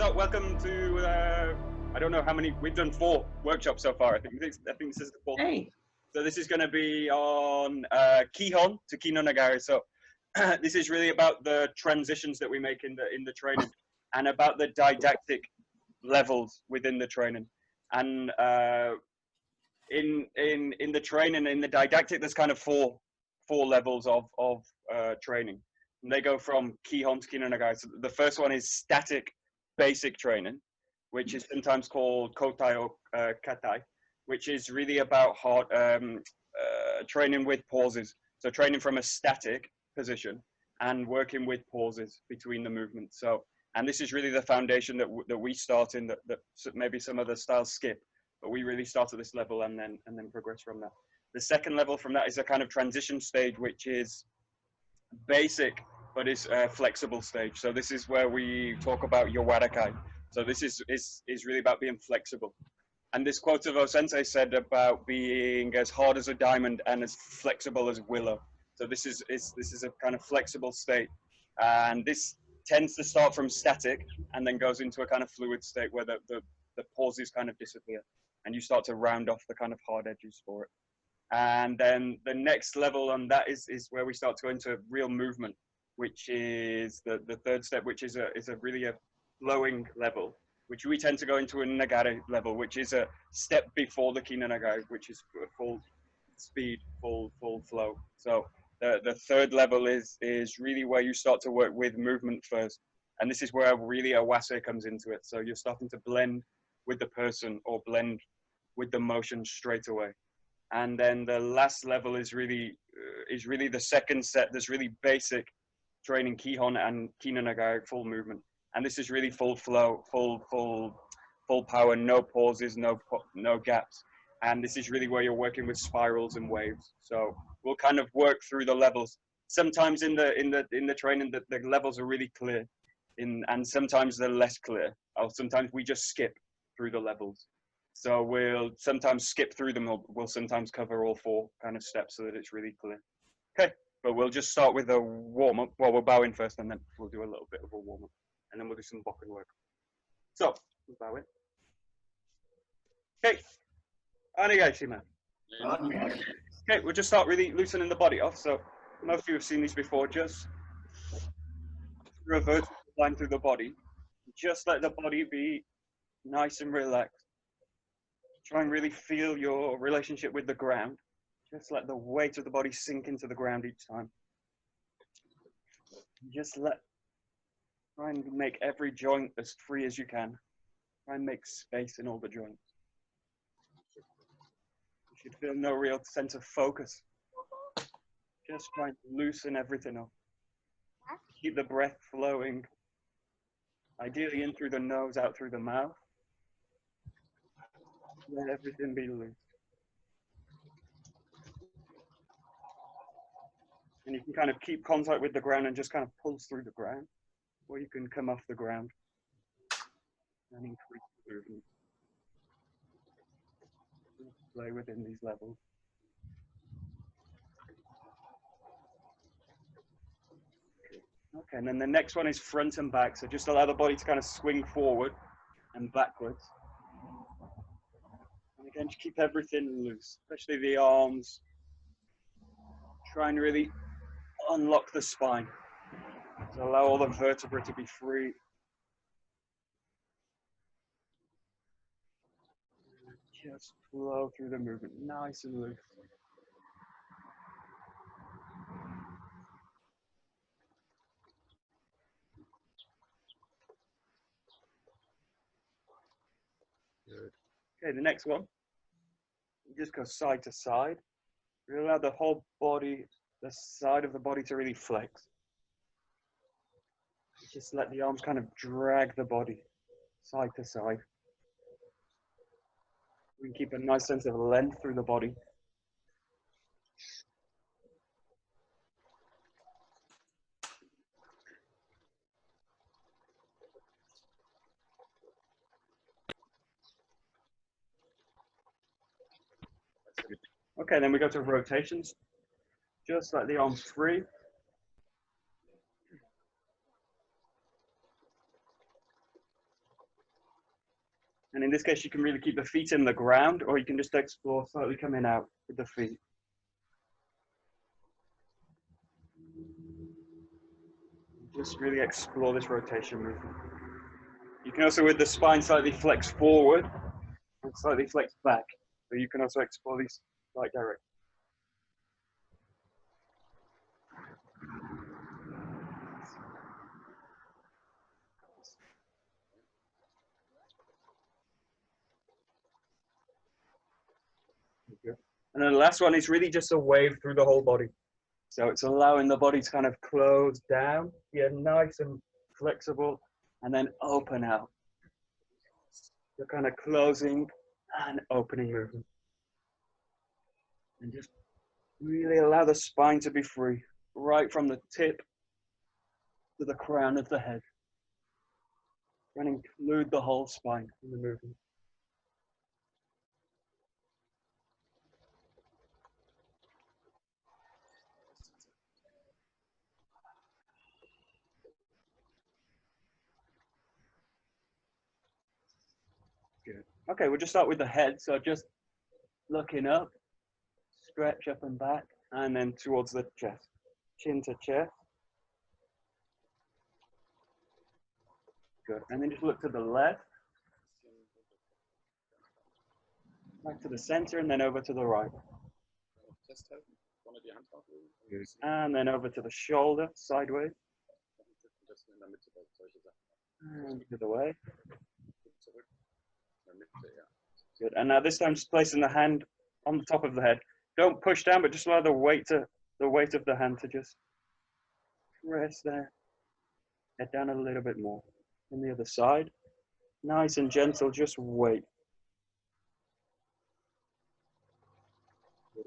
So welcome to, I don't know how many, we've done 4 workshops so far. I think this is the 4th. Hey. So this is going to be on Kihon to Kino Nagare. So this is really about the transitions that we make in the training and about the didactic levels within the training. And in the training, in the didactic, there's kind of four levels of training. And they go from Kihon to Kino Nagare. So the first one is static basic training, which is sometimes called katai or katai, which is really about hard training with pauses. So training from a static position and working with pauses between the movements. So, and this is really the foundation that we start in, that maybe some other styles skip, but we really start at this level and then progress from that. The second level from that is a kind of transition stage, which is basic, but is a flexible stage. So this is where we talk about yawarakai. So this is really about being flexible. And this quote of O-sensei said about being as hard as a diamond and as flexible as willow. So this is a kind of flexible state. And this tends to start from static and then goes into a kind of fluid state where the pauses kind of disappear and you start to round off the kind of hard edges for it. And then the next level on that is where we start to go into real movement, which is the third step, which is really a flowing level, which we tend to go into a Nagare level, which is a step before the Kino Nagare, which is full speed, full flow. So the third level is really where you start to work with movement first. And this is where really Awase comes into it. So you're starting to blend with the person or blend with the motion straight away. And then the last level is really the second set. There's really basic training, Kihon and Kino Nagare, full movement. And this is really full flow, full power, no pauses, no gaps. And this is really where you're working with spirals and waves. So we'll kind of work through the levels. Sometimes in the training, the levels are really clear, and sometimes they're less clear. Or sometimes we just skip through the levels. So we'll sometimes skip through them. We'll sometimes cover all 4 kind of steps so that it's really clear. Okay, but we'll just start with a warm up. Well, we'll bow in first, and then we'll do a little bit of a warm up, and then we'll do some bokken work. So we'll bow in. Okay, arigato. Okay, we'll just start really loosening the body off. So most of you have seen these before. Just through a vertical line through the body. Just let the body be nice and relaxed. Try and really feel your relationship with the ground. Just let the weight of the body sink into the ground each time. Just try and make every joint as free as you can. Try and make space in all the joints. You should feel no real sense of focus. Just try and loosen everything up. Keep the breath flowing. Ideally in through the nose, out through the mouth. Let everything be loose. And you can kind of keep contact with the ground and just kind of pulse through the ground. Or you can come off the ground and increase the movement. Play within these levels. Okay, and then the next one is front and back. So just allow the body to kind of swing forward and backwards. And again, just keep everything loose, especially the arms. Try and really unlock the spine. So allow all the vertebrae to be free. Just flow through the movement, nice and loose. Good. Okay, the next one. Just go side to side. Really allow the whole body, the side of the body to really flex. Just let the arms kind of drag the body side to side. We can keep a nice sense of length through the body. Okay, then we go to rotations. Just let the arms free. And in this case, you can really keep the feet in the ground, or you can just explore slightly coming out with the feet. Just really explore this rotation movement. You can also, with the spine slightly flex forward and slightly flex back. So you can also explore these right directions. And then the last one is really just a wave through the whole body. So it's allowing the body to kind of close down, yeah, nice and flexible, and then open out. So kind of closing and opening movement. And just really allow the spine to be free, right from the tip to the crown of the head. And include the whole spine in the movement. Good. Okay, we'll just start with the head. So just looking up, stretch up and back, and then towards the chest. Chin to chest. Good. And then just look to the left, back to the center, and then over to the right. And then over to the shoulder, sideways. And the other way. Good. And now this time, just placing the hand on the top of the head. Don't push down, but just allow the weight of the hand to just press there. Head down a little bit more. And the other side, nice and gentle. Just wait.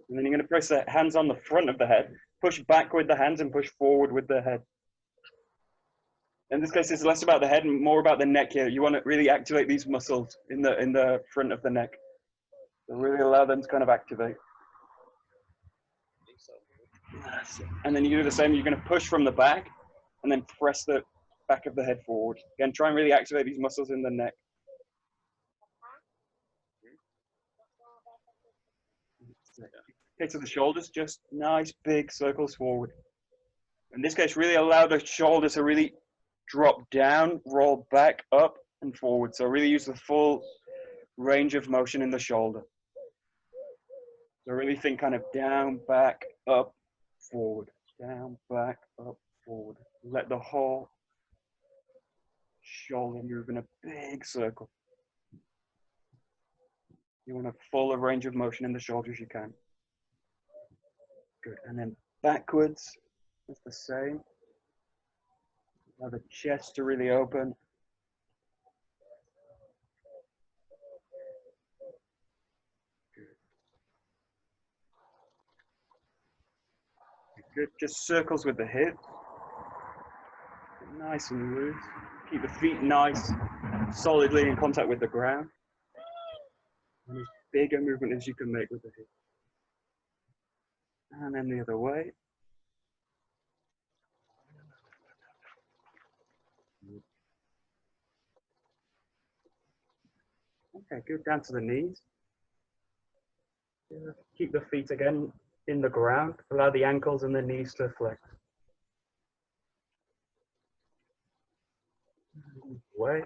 And then you're going to press the hands on the front of the head. Push back with the hands and push forward with the head. In this case, it's less about the head and more about the neck here. You want to really activate these muscles in the front of the neck. So really allow them to kind of activate. And then you do the same. You're going to push from the back and then press the back of the head forward. Again, try and really activate these muscles in the neck. Okay, to the shoulders, just nice big circles forward. In this case, really allow the shoulders to really drop down, roll back, up, and forward. So really use the full range of motion in the shoulder. So really think kind of down, back, up, forward. Down, back, up, forward. Let the whole shoulder move in a big circle. You want a full range of motion in the shoulders you can. Good. And then backwards, it's the same. Allow the chest to really open. Good. Just circles with the hip. Nice and loose. Keep the feet nice, solidly in contact with the ground. And as big a movement as you can make with the hip. And then the other way. Okay, good. Down to the knees. Keep the feet again in the ground. Allow the ankles and the knees to flex. Way.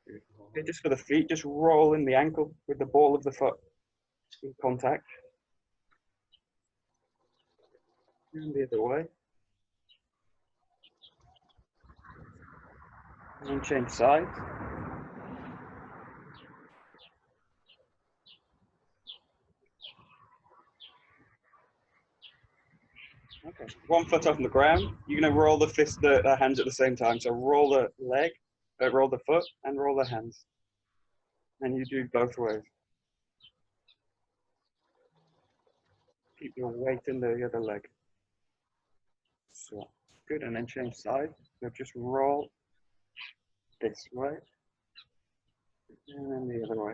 Okay, just for the feet, just roll in the ankle with the ball of the foot in contact. And the other way. And change sides. Okay, one foot off the ground. You're going to roll the hands at the same time. So roll the leg, roll the foot, and roll the hands. And you do both ways. Keep your weight in the other leg. So good, and then change sides. So just roll this way, and then the other way.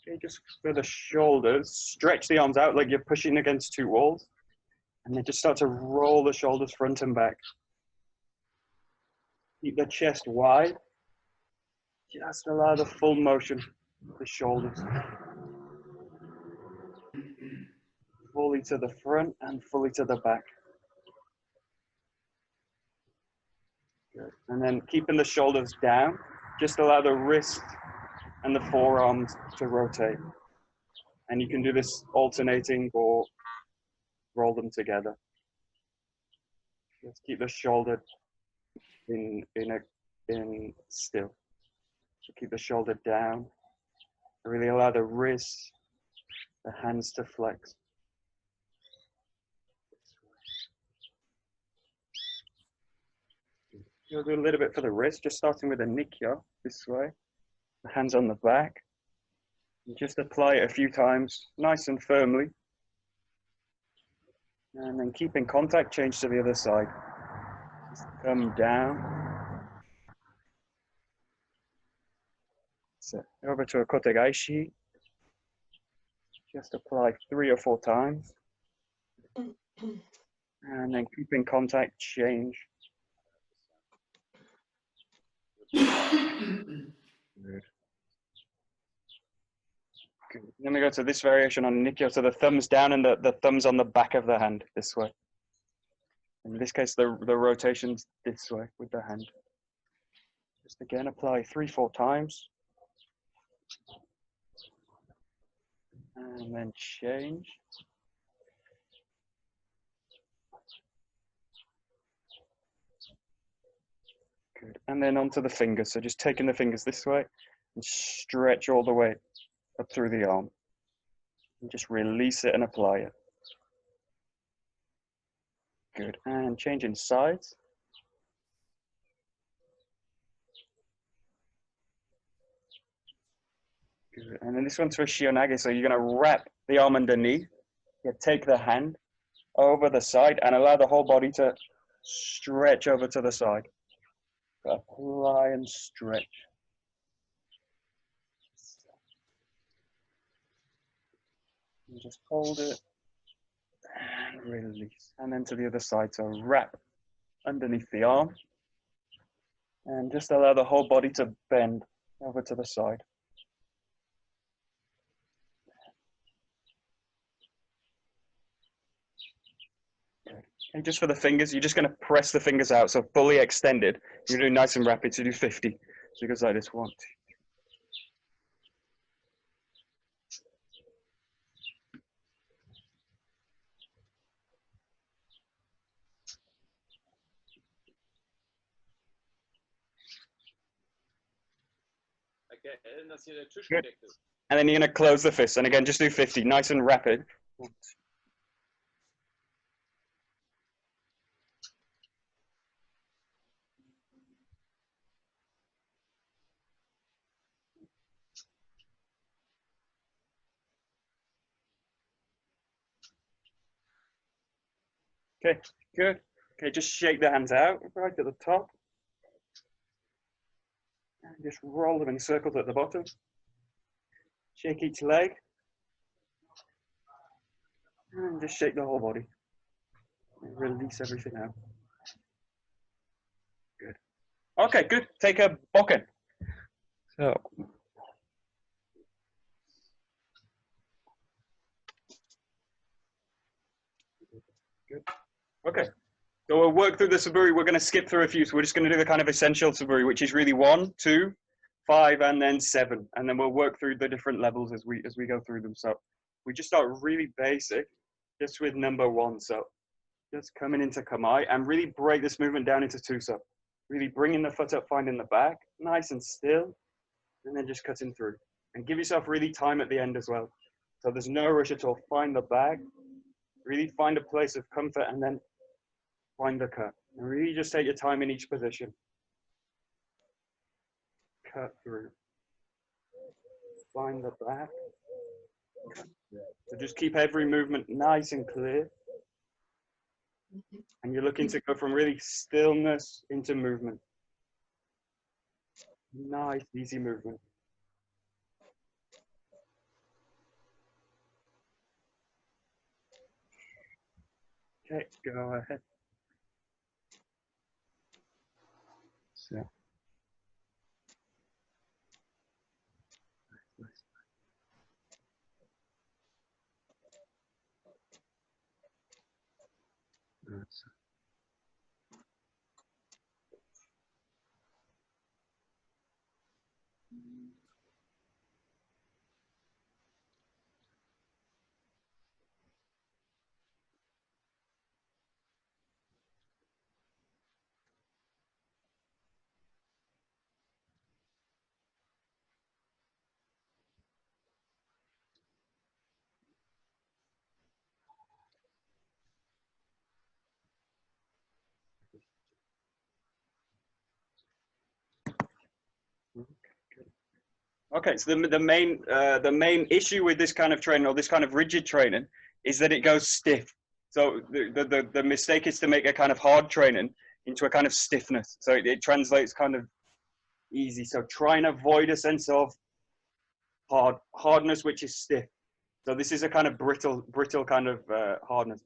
Okay, just for the shoulders, stretch the arms out like you're pushing against two walls. And then just start to roll the shoulders front and back. Keep the chest wide. Just allow the full motion of the shoulders. Fully to the front and fully to the back. Good. And then keeping the shoulders down, just allow the wrist and the forearms to rotate. And you can do this alternating or roll them together. Just keep the shoulder in still. So keep the shoulder down. Really allow the wrists, the hands to flex. You'll do a little bit for the wrist, just starting with a nikyo this way. The hands on the back. And just apply it a few times, nice and firmly. And then keep in contact, change to the other side. Just come down. So over to a kotegaishi. Just apply 3 or 4 times. And then keep in contact, change. Good. Good. Then we go to this variation on nikyo. So the thumbs down and the thumbs on the back of the hand this way. In this case, the rotation's this way with the hand. Just again, apply 3, 4 times. And then change. Good. And then onto the fingers. So just taking the fingers this way and stretch all the way up through the arm. And just release it and apply it. Good. And changing sides. Good. And then this one's for shionage. So you're going to wrap the arm underneath. You take the hand over the side and allow the whole body to stretch over to the side. Apply and stretch. And just hold it and release. And then to the other side. So wrap underneath the arm and just allow the whole body to bend over to the side. And just for the fingers, you're just going to press the fingers out. So fully extended. You're doing nice and rapid. So do 50. So it goes like this. 1, 2. Good. And then you're going to close the fist. And again, just do 50. Nice and rapid. 1, 2. Okay, good. Okay, just shake the hands out right at the top. And just roll them in circles at the bottom. Shake each leg. And just shake the whole body. And release everything out. Good. Okay, good. Take a bokken. So. Good. Okay. So we'll work through the saburi. We're going to skip through a few. So we're just going to do the kind of essential saburi, which is really 1, 2, 5, and then 7. And then we'll work through the different levels as we go through them. So we just start really basic, just with number 1. So just coming into kamai and really break this movement down into 2. So really bringing the foot up, finding the back, nice and still, and then just cutting through. And give yourself really time at the end as well. So there's no rush at all. Find the back, really find a place of comfort, and then find the cut. And really just take your time in each position. Cut through. Find the back. So just keep every movement nice and clear. And you're looking to go from really stillness into movement. Nice, easy movement. Okay, go ahead. So. Okay, so the main issue with this kind of training, or this kind of rigid training, is that it goes stiff. So the mistake is to make a kind of hard training into a kind of stiffness. So it translates kind of easy. So try and avoid a sense of hardness, which is stiff. So this is a kind of brittle kind of hardness.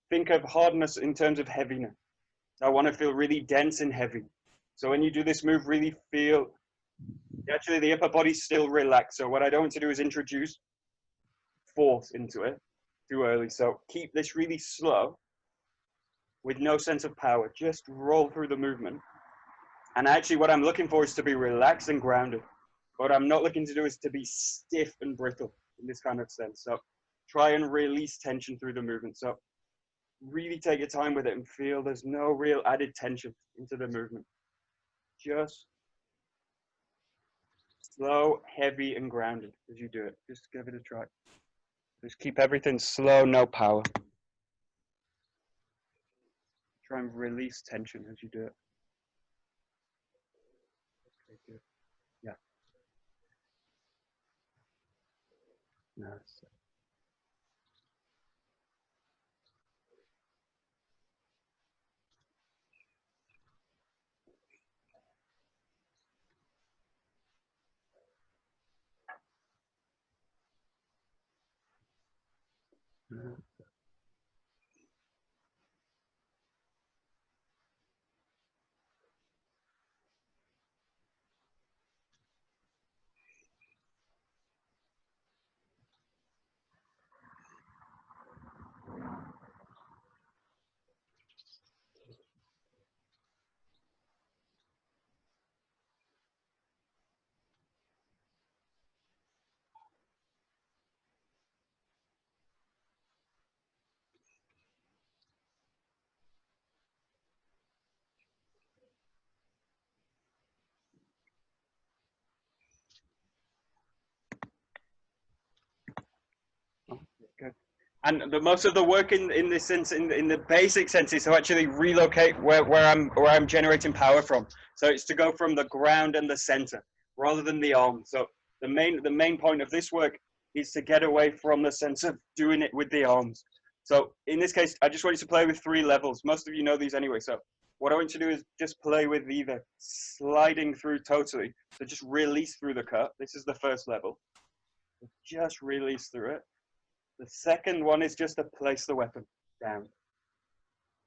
Think of hardness in terms of heaviness. I want to feel really dense and heavy. So when you do this move, really feel, actually the upper body's still relaxed. So what I don't want to do is introduce force into it too early. So keep this really slow with no sense of power. Just roll through the movement. And actually what I'm looking for is to be relaxed and grounded. What I'm not looking to do is to be stiff and brittle in this kind of sense. So try and release tension through the movement. So really take your time with it and feel there's no real added tension into the movement. Just slow, heavy, and grounded as you do it. Just give it a try. Just keep everything slow, no power. Try and release tension as you do it. Okay, good. Yeah. Nice. Good. And most of the work in this sense, in the basic sense, is to actually relocate where I'm generating power from. So it's to go from the ground and the center rather than the arm. So the main point of this work is to get away from the sense of doing it with the arms. So in this case, I just want you to play with 3 levels. Most of you know these anyway. So what I want you to do is just play with either sliding through totally. So just release through the cut. This is the first level. Just release through it. The second one is just to place the weapon down.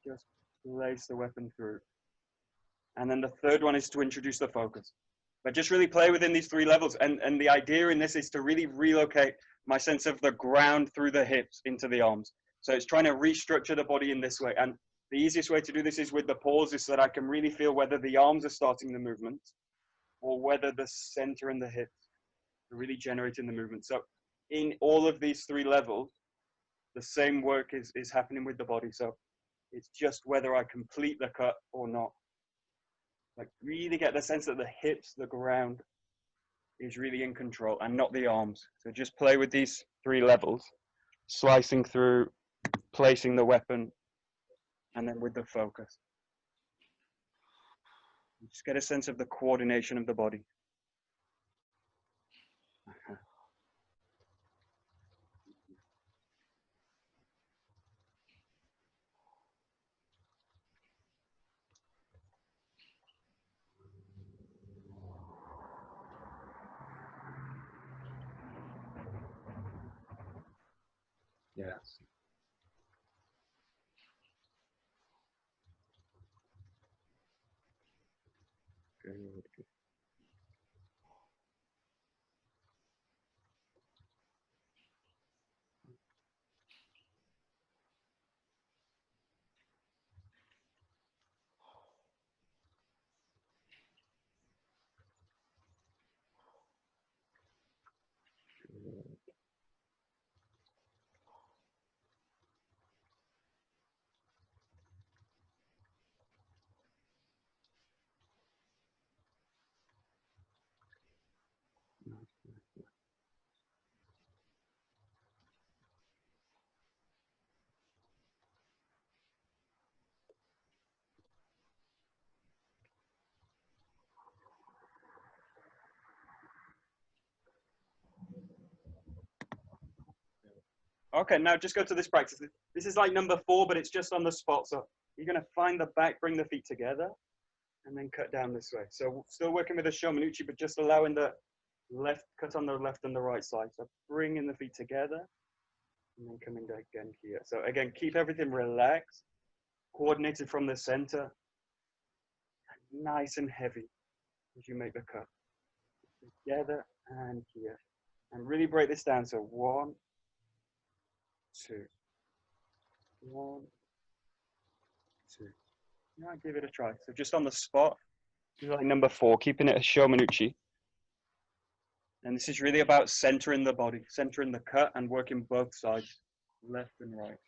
Just place the weapon through. And then the third one is to introduce the focus. But just really play within these 3 levels. And the idea in this is to really relocate my sense of the ground through the hips into the arms. So it's trying to restructure the body in this way. And the easiest way to do this is with the pauses, so that I can really feel whether the arms are starting the movement or whether the center and the hips are really generating the movement. So in all of these 3 levels, the same work is happening with the body. So it's just whether I complete the cut or not. Like really get the sense that the hips, the ground is really in control and not the arms. So just play with these 3 levels, slicing through, placing the weapon, and then with the focus. Just get a sense of the coordination of the body. Yes. Okay, now just go to this practice. This is like number 4, but it's just on the spot. So you're going to find the back, bring the feet together, and then cut down this way. So still working with the Shomanuchi, but just allowing the left, cut on the left and the right side. So bringing the feet together, and then coming down again here. So again, keep everything relaxed, coordinated from the center, nice and heavy as you make the cut. Together and here. And really break this down. So 1, 2, 1, 2. Now give it a try. So just on the spot, like number 4, keeping it a Shomanuchi. And this is really about centering the body, centering the cut and working both sides, left and right.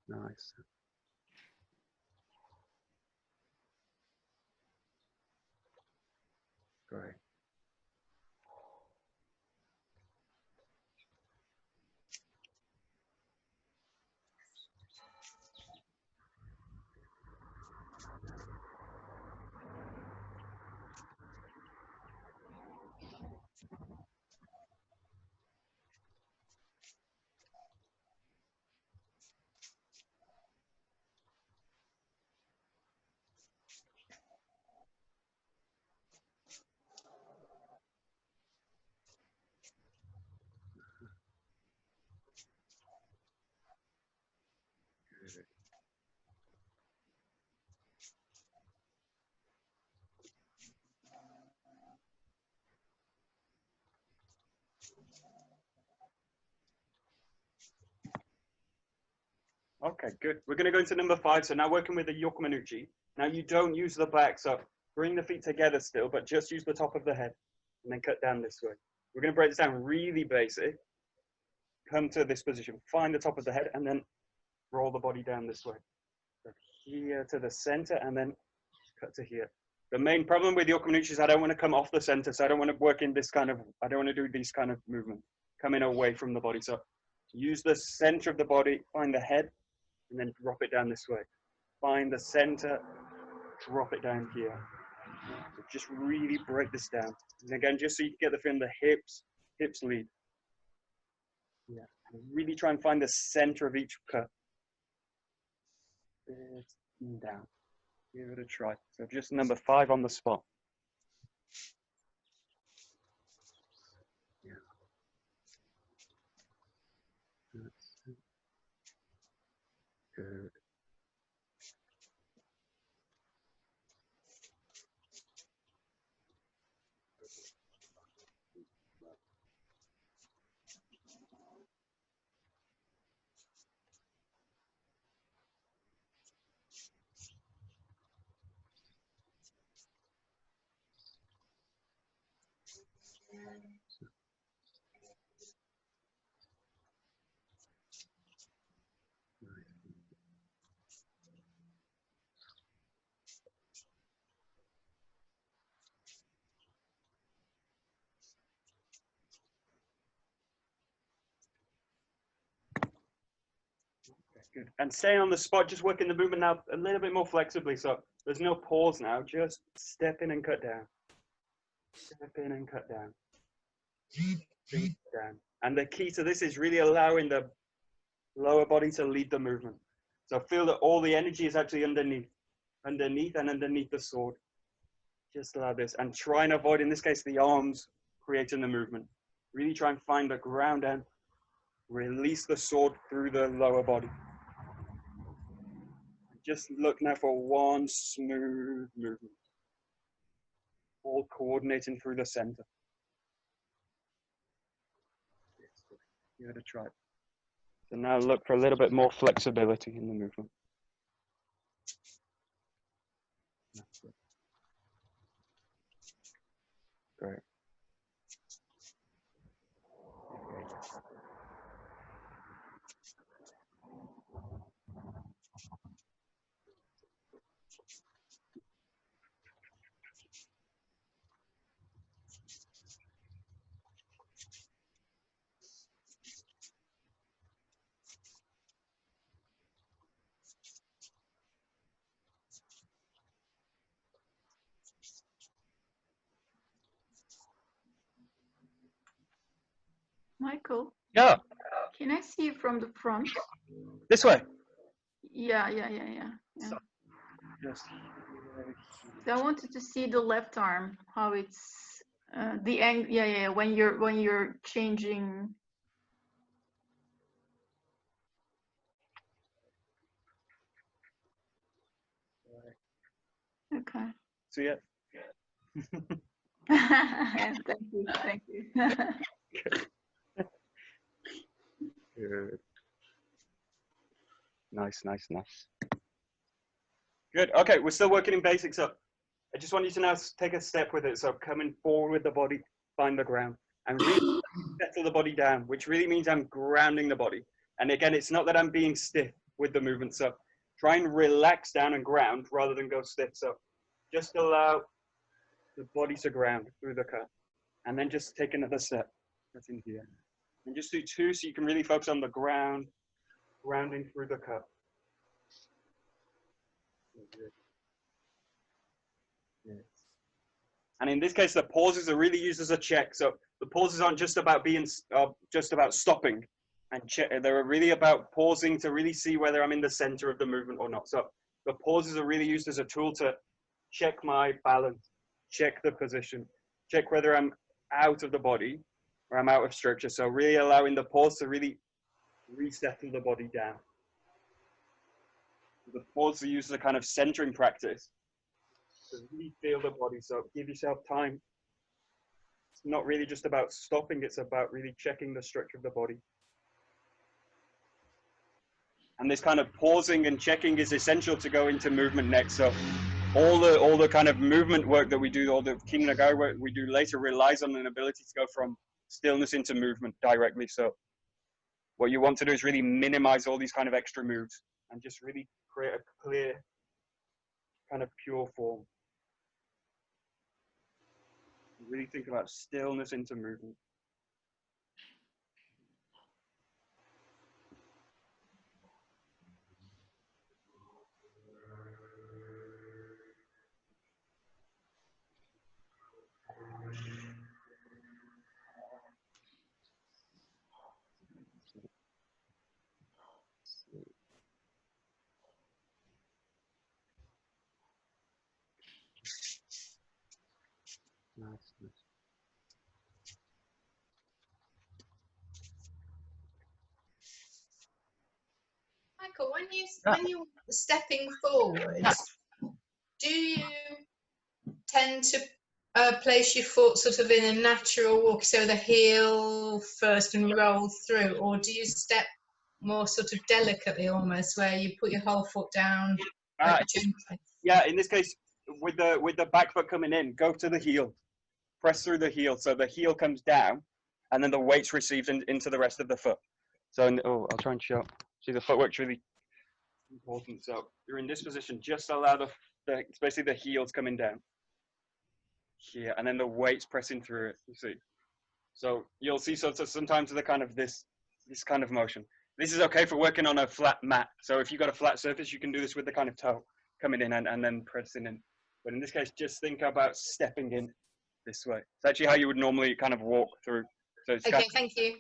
Nice. Great. Okay, good. We're going to go into number 5. So now working with the Yokomanuchi. Now you don't use the back, so bring the feet together still, but just use the top of the head and then cut down this way. We're going to break this down really basic. Come to this position, find the top of the head, and then roll the body down this way. So here to the center, and then cut to here. The main problem with Yokomanuchi is I don't want to come off the center, so I don't want to work in this kind of, I don't want to do these kind of movements, coming away from the body. So use the center of the body, find the head, and then drop it down this way. Find the center, drop it down here. So just really break this down. And again, just so you get the feeling, the hips lead. Yeah, and really try and find the center of each cut. It's down. Give it a try. So just number 5 on the spot. Yeah. That's good. Good. And stay on the spot, just working the movement now a little bit more flexibly. So there's no pause now, just step in and cut down. Step in and cut down. Down. And the key to this is really allowing the lower body to lead the movement. So feel that all the energy is actually underneath and underneath the sword. Just allow this and try and avoid, in this case, the arms creating the movement. Really try and find the ground and release the sword through the lower body. Just look now for one smooth movement, all coordinating through the center. Give it a try. So now look for a little bit more flexibility in the movement. Great. Michael, Yeah. can I see you from the front? This way. Yeah. So, just So I wanted to see the left arm, how it's the angle. Yeah. When you're changing. Okay. see it. Thank you. Good. Nice. Good. Okay, we're still working in basics. So I just want you to now take a step with it. So coming forward with the body, find the ground, and really settle the body down, which really means I'm grounding the body. And again, it's not that I'm being stiff with the movement. So try and relax down and ground rather than go stiff. So just allow the body to ground through the cut. And then just take another step. That's in here. And just do 2 so you can really focus on the ground, grounding through the cut. Yes. And in this case, the pauses are really used as a check. So the pauses aren't just about being, just about stopping and check. They're really about pausing to really see whether I'm in the center of the movement or not. So the pauses are really used as a tool to check my balance, check the position, check whether I'm out of the body or I'm out of structure. So really allowing the pause to really resettle the body down. The pause are used as a kind of centering practice to really feel the body. So give yourself time. It's not really just about stopping, it's about really checking the structure of the body. And this kind of pausing and checking is essential to go into movement next. So all the kind of movement work that we do, all the King Nagari work we do later relies on an ability to go from stillness into movement directly. So what you want to do is really minimize all these kind of extra moves and just really create a clear, kind of pure form. Really think about stillness into movement. Nice. Michael, when you're stepping forwards, do you tend to place your foot sort of in a natural walk, so the heel first and roll through, or do you step more sort of delicately, almost where you put your whole foot down? Yeah, in this case, with the back foot coming in, go to the heel, press through the heel, so the heel comes down, and then the weight's received into the rest of the foot. So, I'll try and show. See, the footwork's really important. So you're in this position, just allow it's basically the heels coming down here, and then the weight's pressing through it. You see, so you'll see. So sometimes the kind of this kind of motion. This is okay for working on a flat mat. So if you've got a flat surface, you can do this with the kind of toe coming in and then pressing in. But in this case, just think about stepping in this way. It's actually how you would normally kind of walk through. So it's okay, thank you.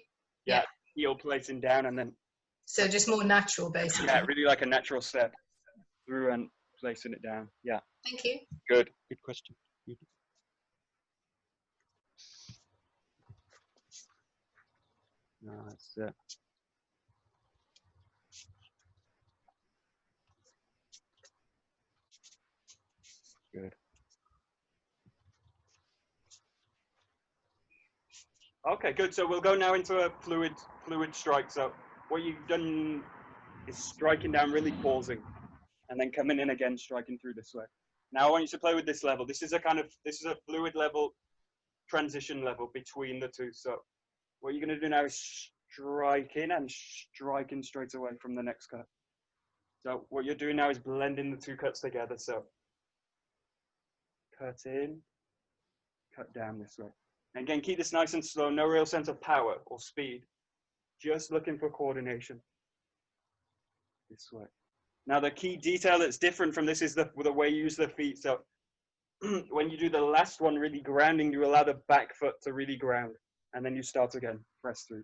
Yeah, heel placing down and then. So just more natural, basically. Yeah, really like a natural step through and placing it down. Yeah. Thank you. Good question. No, that's it. Okay, good. So we'll go now into a fluid strike. So what you've done is striking down, really pausing, and then coming in again, striking through this way. Now I want you to play with this level. This is a fluid level, transition level between the two. So what you're going to do now is strike in and striking straight away from the next cut. So what you're doing now is blending the two cuts together. So cut in, cut down this way. And again, keep this nice and slow, no real sense of power or speed. Just looking for coordination. This way. Now the key detail that's different from this is the way you use the feet. So when you do the last one really grounding, you allow the back foot to really ground. And then you start again, press through.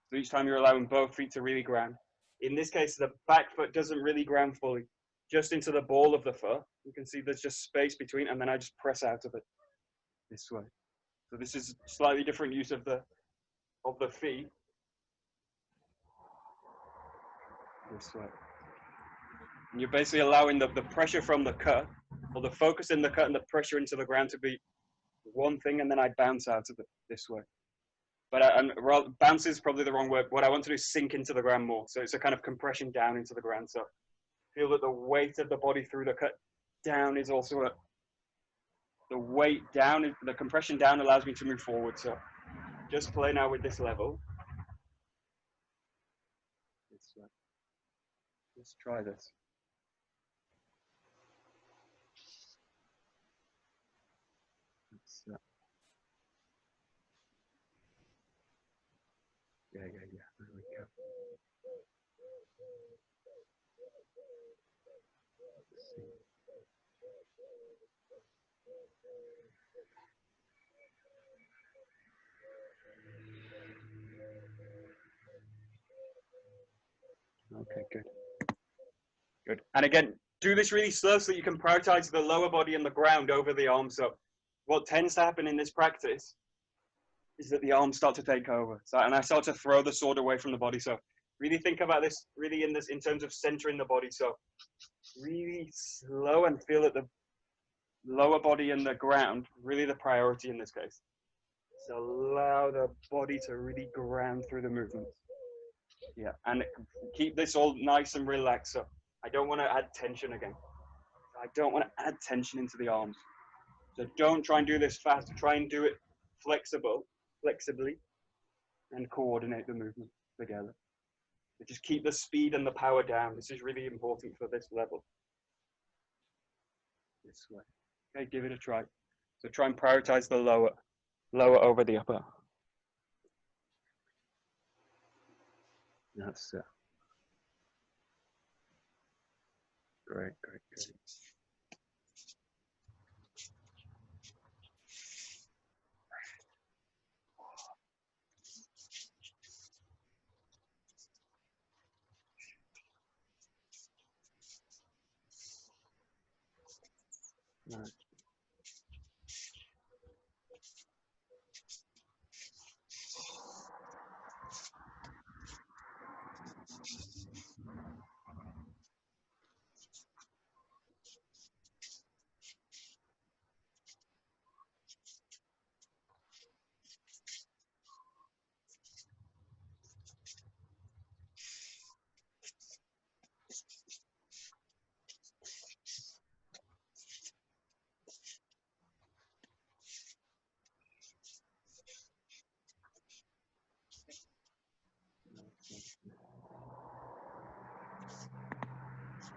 So each time you're allowing both feet to really ground. In this case, the back foot doesn't really ground fully, just into the ball of the foot. You can see there's just space between, and then I just press out of it this way. So this is slightly different use of the feet. This way. And you're basically allowing the pressure from the cut, or the focus in the cut and the pressure into the ground to be one thing, and then I bounce out of it this way. But bounce is probably the wrong word. What I want to do is sink into the ground more. So it's a kind of compression down into the ground. So feel that the weight of the body through the cut down is also the weight down, the compression down allows me to move forward. So just play now with this level. Let's try this. Yeah. There we go. Okay, good. Good. And again, do this really slow so that you can prioritize the lower body and the ground over the arms. So what tends to happen in this practice is that the arms start to take over. So, and I start to throw the sword away from the body. So really think about this really in terms of centering the body. So really slow and feel that the lower body and the ground, really the priority in this case. So allow the body to really ground through the movements. Yeah, and keep this all nice and relaxed. So I don't want to add tension again. I don't want to add tension into the arms. So don't try and do this fast. Try and do it flexibly, and coordinate the movement together. So just keep the speed and the power down. This is really important for this level. This way. Okay, give it a try. So try and prioritize the lower over the upper. That's it. Great. Nice.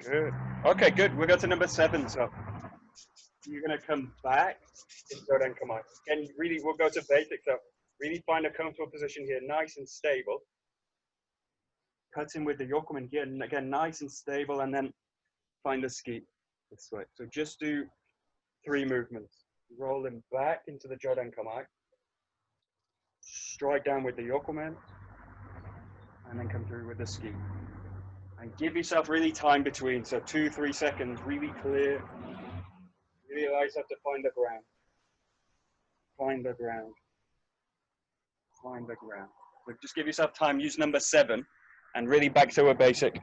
Good. Okay, good. We'll go to number 7. So you're going to come back and go down, come on. Again, really, we'll go to basics. So really find a comfortable position here, nice and stable. Cut in with the Yokoman here, and again, nice and stable, and then find the ski this way. So just do 3 movements. Rolling back into the Jodan Kamai. Strike down with the Yokoman, and then come through with the ski. And give yourself really time between, so 2-3 seconds, really clear. Really allow yourself to find the ground. Find the ground. Find the ground. So just give yourself time, use number 7, and really back to a basic.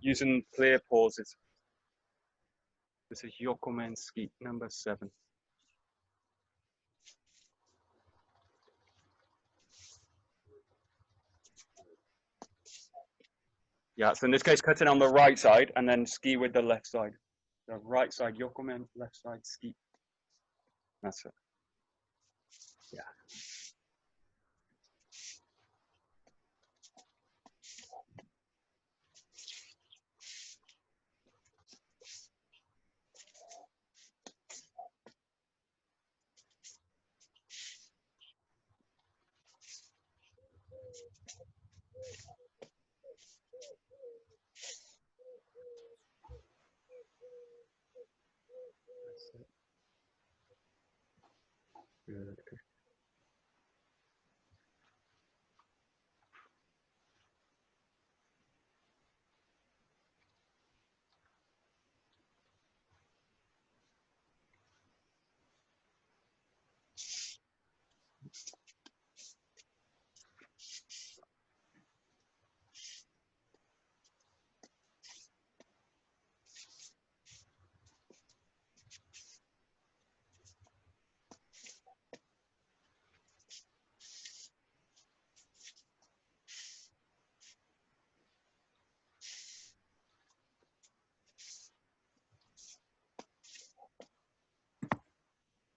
Using clear pauses. This is Yokomen ski, number 7. Yeah, so in this case, cutting on the right side and then ski with the left side. So right side yokomen, left side ski. That's it. Yeah. Good.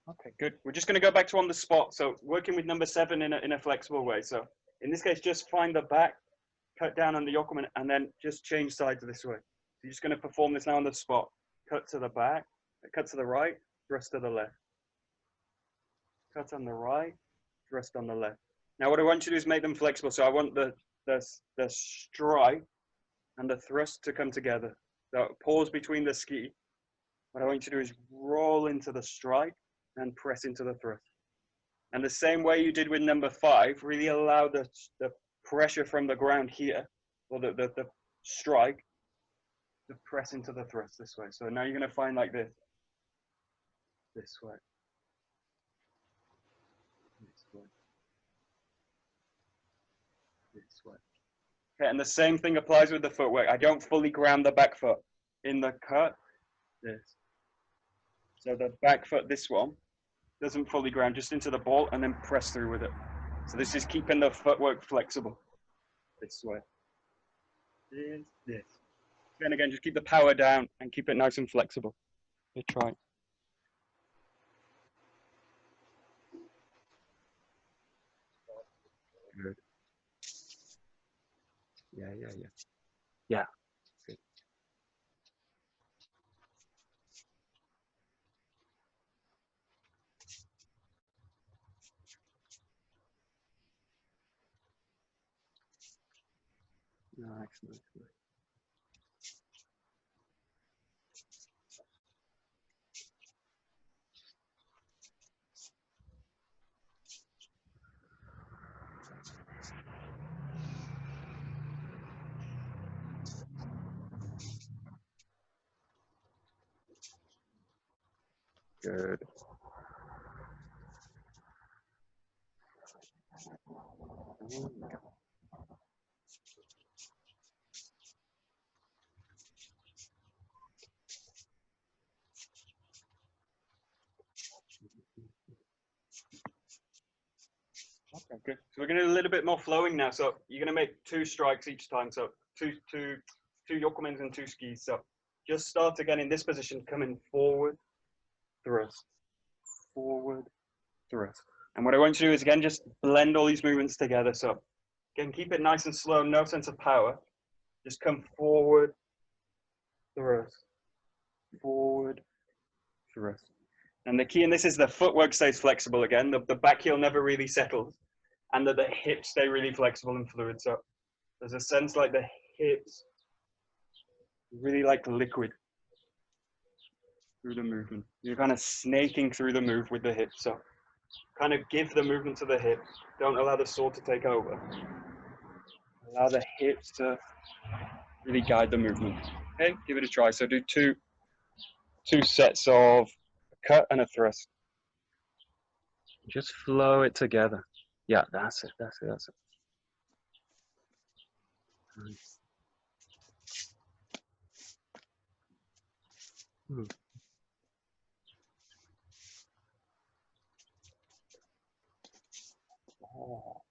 Okay, good. We're just going to go back to on the spot. So working with number 7 in a flexible way. So in this case, just find the back, cut down on the yokomen, and then just change sides this way. So you're just going to perform this now on the spot. Cut to the back, cut to the right, thrust to the left. Cut on the right, thrust on the left. Now what I want you to do is make them flexible. So I want the strike and the thrust to come together. So pause between the ski. What I want you to do is roll into the strike and press into the thrust. And the same way you did with number 5, really allow the pressure from the ground here, or the strike, to press into the thrust this way. So now you're going to find like this way, this way, this way. Okay, and the same thing applies with the footwork. I don't fully ground the back foot in the cut, this. So the back foot, this one, doesn't fully ground, just into the ball and then press through with it. So this is keeping the footwork flexible this way. This. And again, just keep the power down and keep it nice and flexible. Good try. Good. Yeah. Yeah. Good. No, excellent. Good. Okay, good. So we're going to do a little bit more flowing now. So you're going to make 2 strikes each time. So two yokomens and 2 skis. So just start again in this position, coming forward, thrust, forward, thrust. And what I want you to do is again, just blend all these movements together. So again, keep it nice and slow, no sense of power. Just come forward, thrust, forward, thrust. And the key in this is the footwork stays flexible again. The back heel never really settles. And the hips stay really flexible and fluid. So there's a sense like the hips really like liquid through the movement. You're kind of snaking through the move with the hips. So kind of give the movement to the hips. Don't allow the sword to take over. Allow the hips to really guide the movement. Okay, give it a try. So do two sets of a cut and a thrust. Just flow it together. Yeah, that's it. Nice. Oh.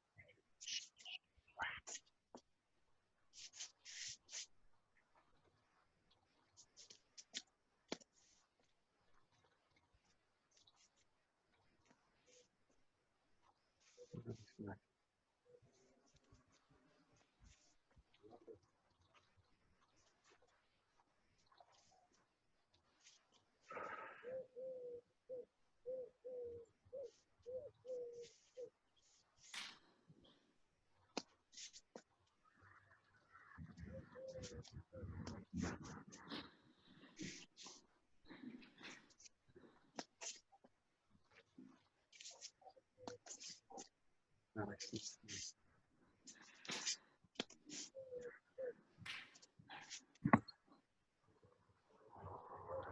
Nice.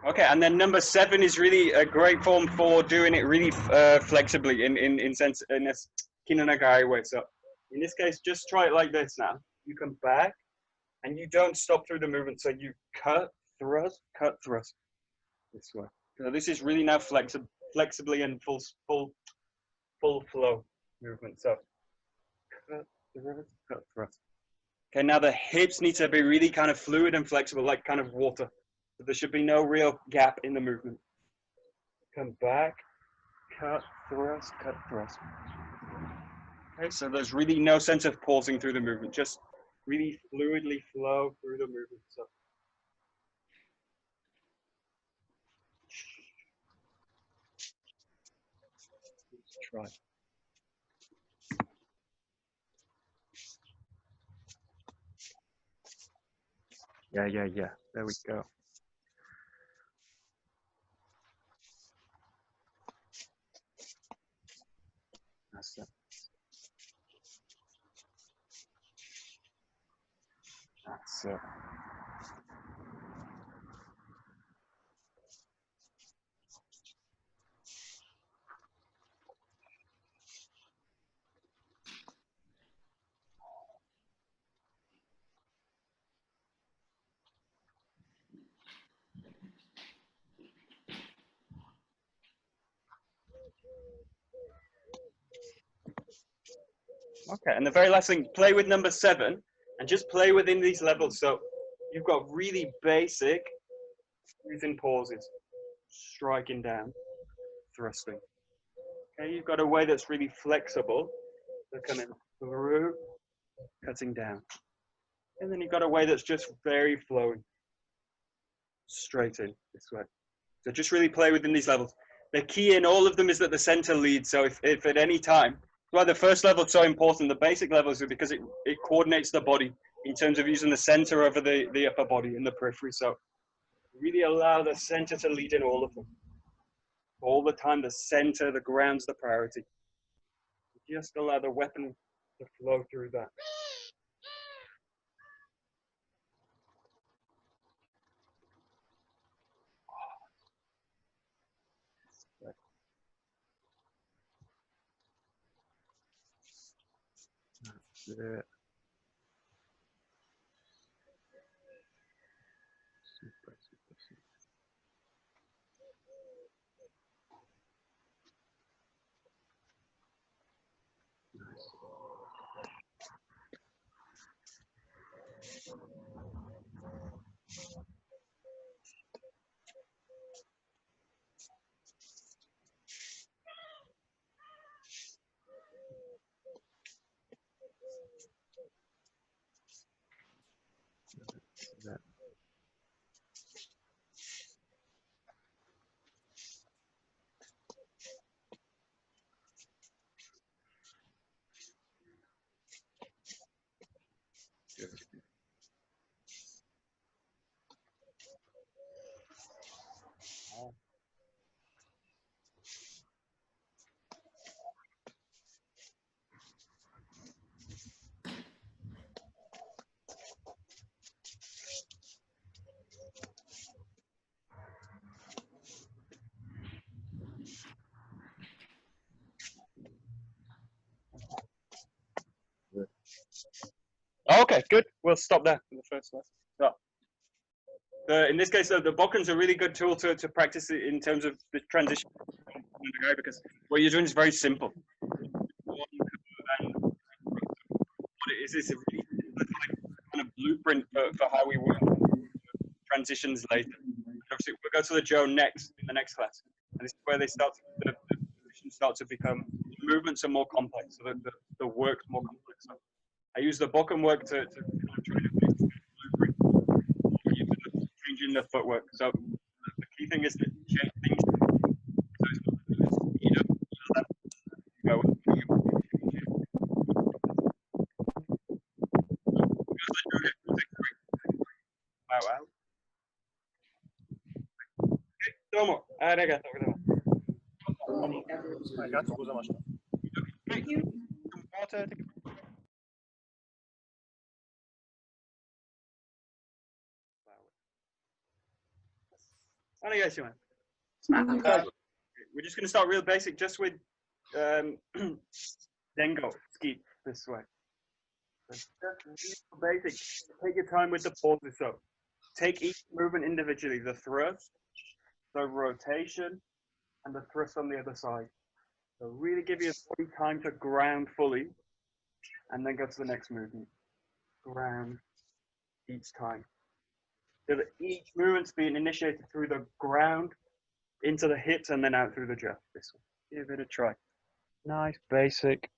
Okay, and then number 7 is really a great form for doing it really flexibly in this Kinonagari way. So in this case, just try it like this now. You come back and you don't stop through the movement. So you cut, thrust, this way. So this is really now flexibly and full flow movement. So cut, thrust. Okay, now the hips need to be really kind of fluid and flexible, like kind of water. So there should be no real gap in the movement. Come back, cut, thrust, cut, thrust. Okay, so there's really no sense of pausing through the movement, just really fluidly flow through the movement. So let's try. Yeah. There we go. That's it. That's it. Okay, and the very last thing, play with number 7 and just play within these levels. So you've got really basic using pauses, striking down, thrusting. Okay, you've got a way that's really flexible. So coming through, cutting down. And then you've got a way that's just very flowing, straight in this way. So just really play within these levels. The key in all of them is that the center leads. So if at any time, well, the first level is so important, the basic levels, are because it coordinates the body in terms of using the center over the upper body and the periphery. So really allow the center to lead in all of them. All the time, the center, the ground's the priority. Just allow the weapon to flow through that. That's it. Super. Nice. That. Good. Okay, good. We'll stop there for the first one. So, in this case, the Bokken's a really good tool to practice it in terms of the transition, because what you're doing is very simple. And what it is a really kind of blueprint for how we work transitions later. Obviously, we'll go to the Joe next in the next class, and this is where they start the positions start to become, movements are more complex, so the work's more complex. So I use the Bokken work to kind of try to make this blueprint, changing the footwork. So the key thing is to change things. So you know, go. Wow. どうも、ありがとうございます。ありがとうございました。water. We're just going to start real basic, just with Dengo, ski, this way. Basic. Take your time with the pauses. So take each movement individually. The thrust, the rotation, and the thrust on the other side. So really give your body time to ground fully, and then go to the next movement. Ground each time. So that each movement's being initiated through the ground, into the hips, and then out through the jaw. This one. Give it a try. Nice, basic.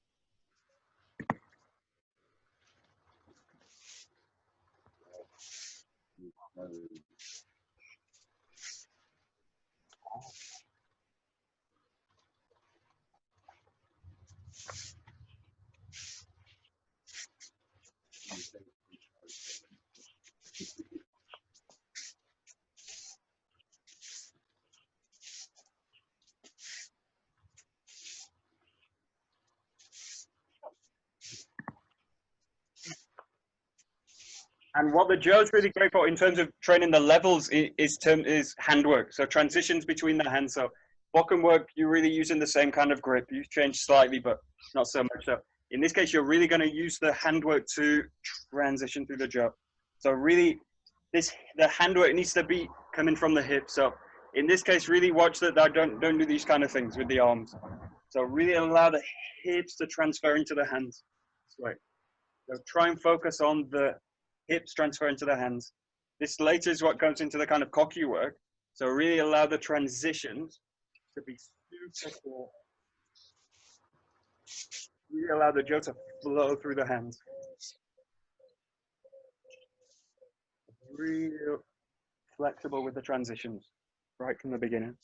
And what the Joe's really great for in terms of training the levels is handwork. So transitions between the hands. So Bokken work, you're really using the same kind of grip. You've changed slightly, but not so much. So in this case, you're really going to use the handwork to transition through the Joe. So really, the handwork needs to be coming from the hip. So in this case, really watch that I don't do these kind of things with the arms. So really allow the hips to transfer into the hands. Right. So try and focus on the hips transfer into the hands. This later is what goes into the kind of koku work. So really allow the transitions to be super cool. Really allow the Joe to flow through the hands. Real flexible with the transitions right from the beginning.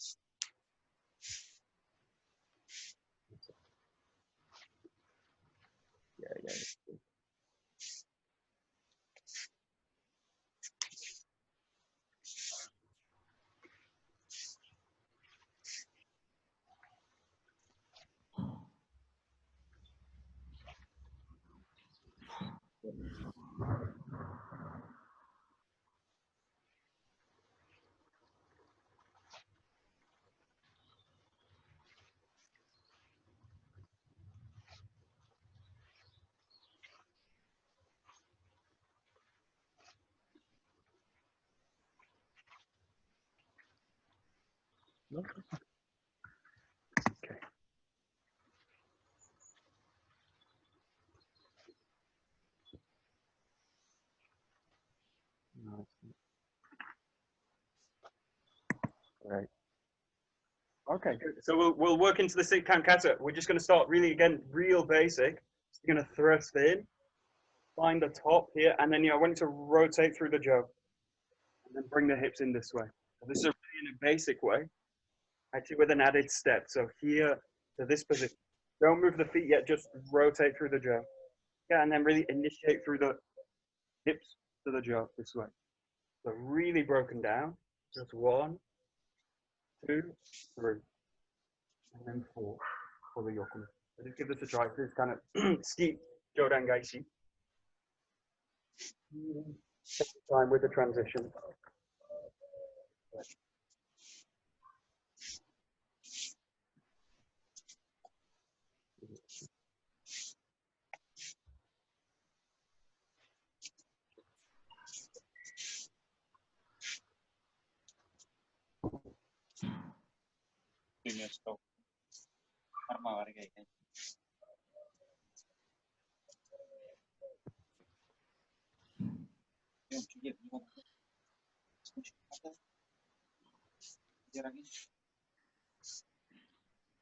Yeah. Okay. Right. Okay, good. So we'll work into the sit count kata. We're just going to start really again, real basic. So you're going to thrust in, find the top here, and then I want you to rotate through the Joe, and then bring the hips in this way. So this is really in a basic way, actually with an added step. So here to this position. Don't move the feet yet, just rotate through the Joe. Yeah, and then really initiate through the hips to the Joe this way. So really broken down. Just 1, 2, 3, and then 4 for the Yokomanuchi. So just give this a try. This is kind of steep Jodan Gaishi. Take your time with the transition.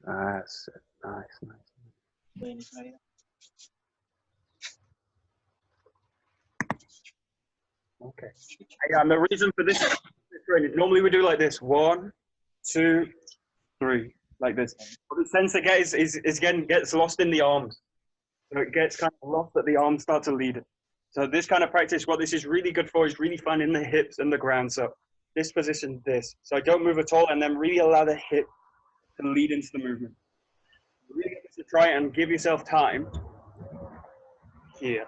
That's it. Nice. Okay. Yeah, and the reason for this training, normally we do like this: 1, 2, 3, like this. But the sense it gets is again gets lost in the arms. So it gets kind of lost that the arms start to lead. So this kind of practice, what this is really good for is really finding the hips and the ground. So this position, this. So I don't move at all, and then really allow the hip to lead into the movement. Really get to try and give yourself time here,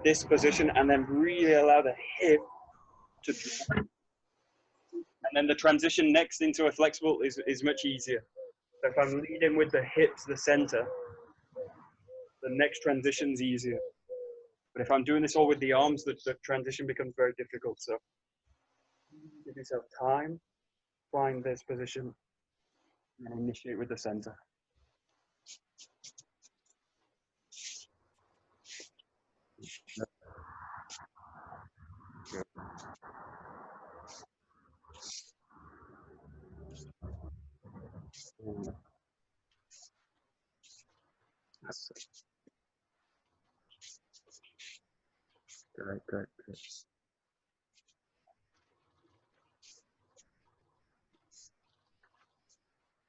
this position, and then really allow the hip to drop. And then the transition next into a flexible is much easier. So if I'm leading with the hip to the center, the next transition's easier. But if I'm doing this all with the arms, the transition becomes very difficult. So give yourself time, find this position, and initiate with the center. Good. That's it. Good, good, good.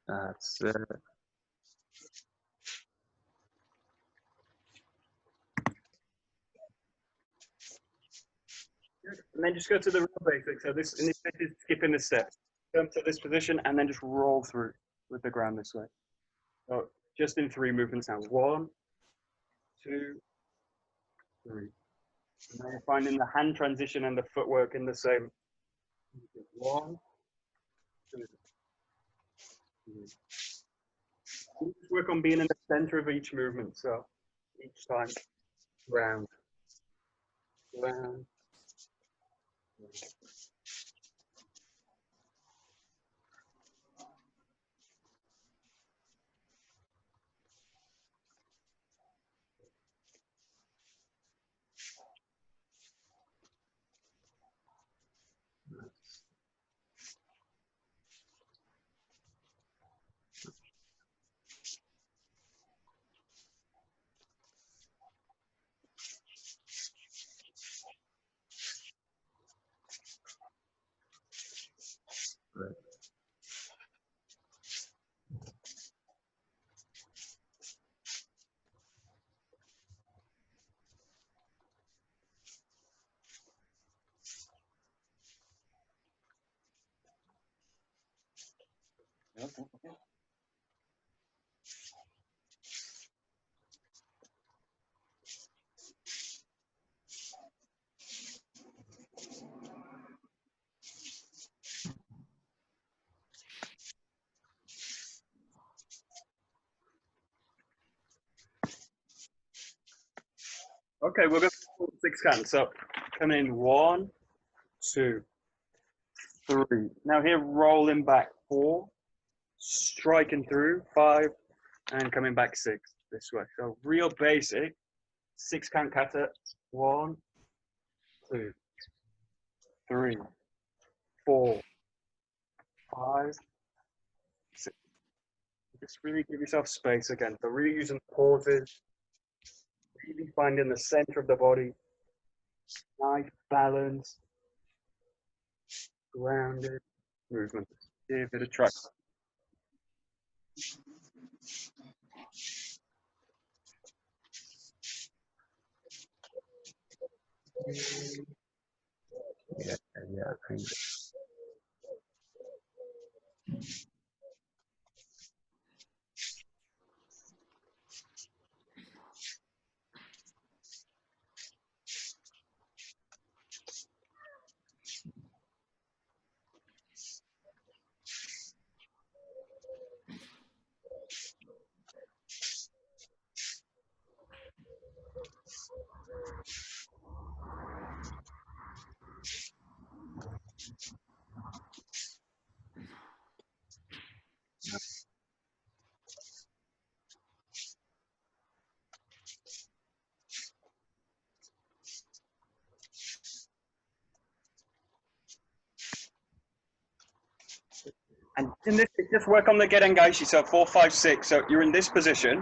That's it. And then just go to the real basics. So this, in this case, is skipping the steps. Come to this position and then just roll through with the ground this way. So just in 3 movements now. 1, 2, 3. And then you're finding the hand transition and the footwork in the same. 1, 2, 3. Just work on being in the center of each movement. So each time, round, round. Right. Okay, we're going to 6 counts. So come in 1, 2, 3. Now here, rolling back 4, striking through 5, and coming back 6 this way. So real basic 6 count kata. 1, 2, 3, 4, 5, 6. Just really give yourself space again. So really using pauses, really finding the center of the body, nice balance, grounded movement. Give it a try. Yeah, I know. And in this, just work on the Gerengaishi, so 4, 5, 6. So you're in this position.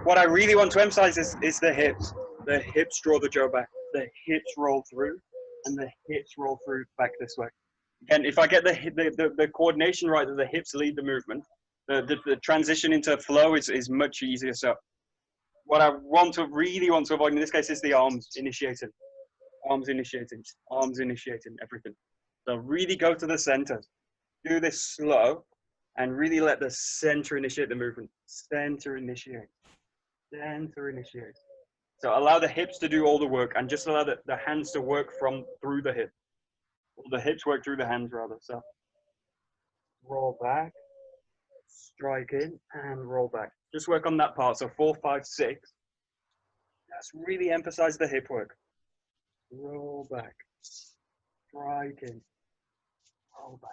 What I really want to emphasize is the hips. The hips draw the jaw back. The hips roll through, and the hips roll through back this way. And if I get the coordination right, that the hips lead the movement, the transition into flow is much easier. So what I really want to avoid in this case is the arms initiating. Arms initiating, everything. So really go to the center. Do this slow and really let the center initiate the movement. Center initiate. Center initiate. So allow the hips to do all the work and just allow the hands to work from through the hip. Or the hips work through the hands rather. So roll back, strike in, and roll back. Just work on that part. So 4, 5, 6. Let's really emphasize the hip work. Roll back, strike in, roll back.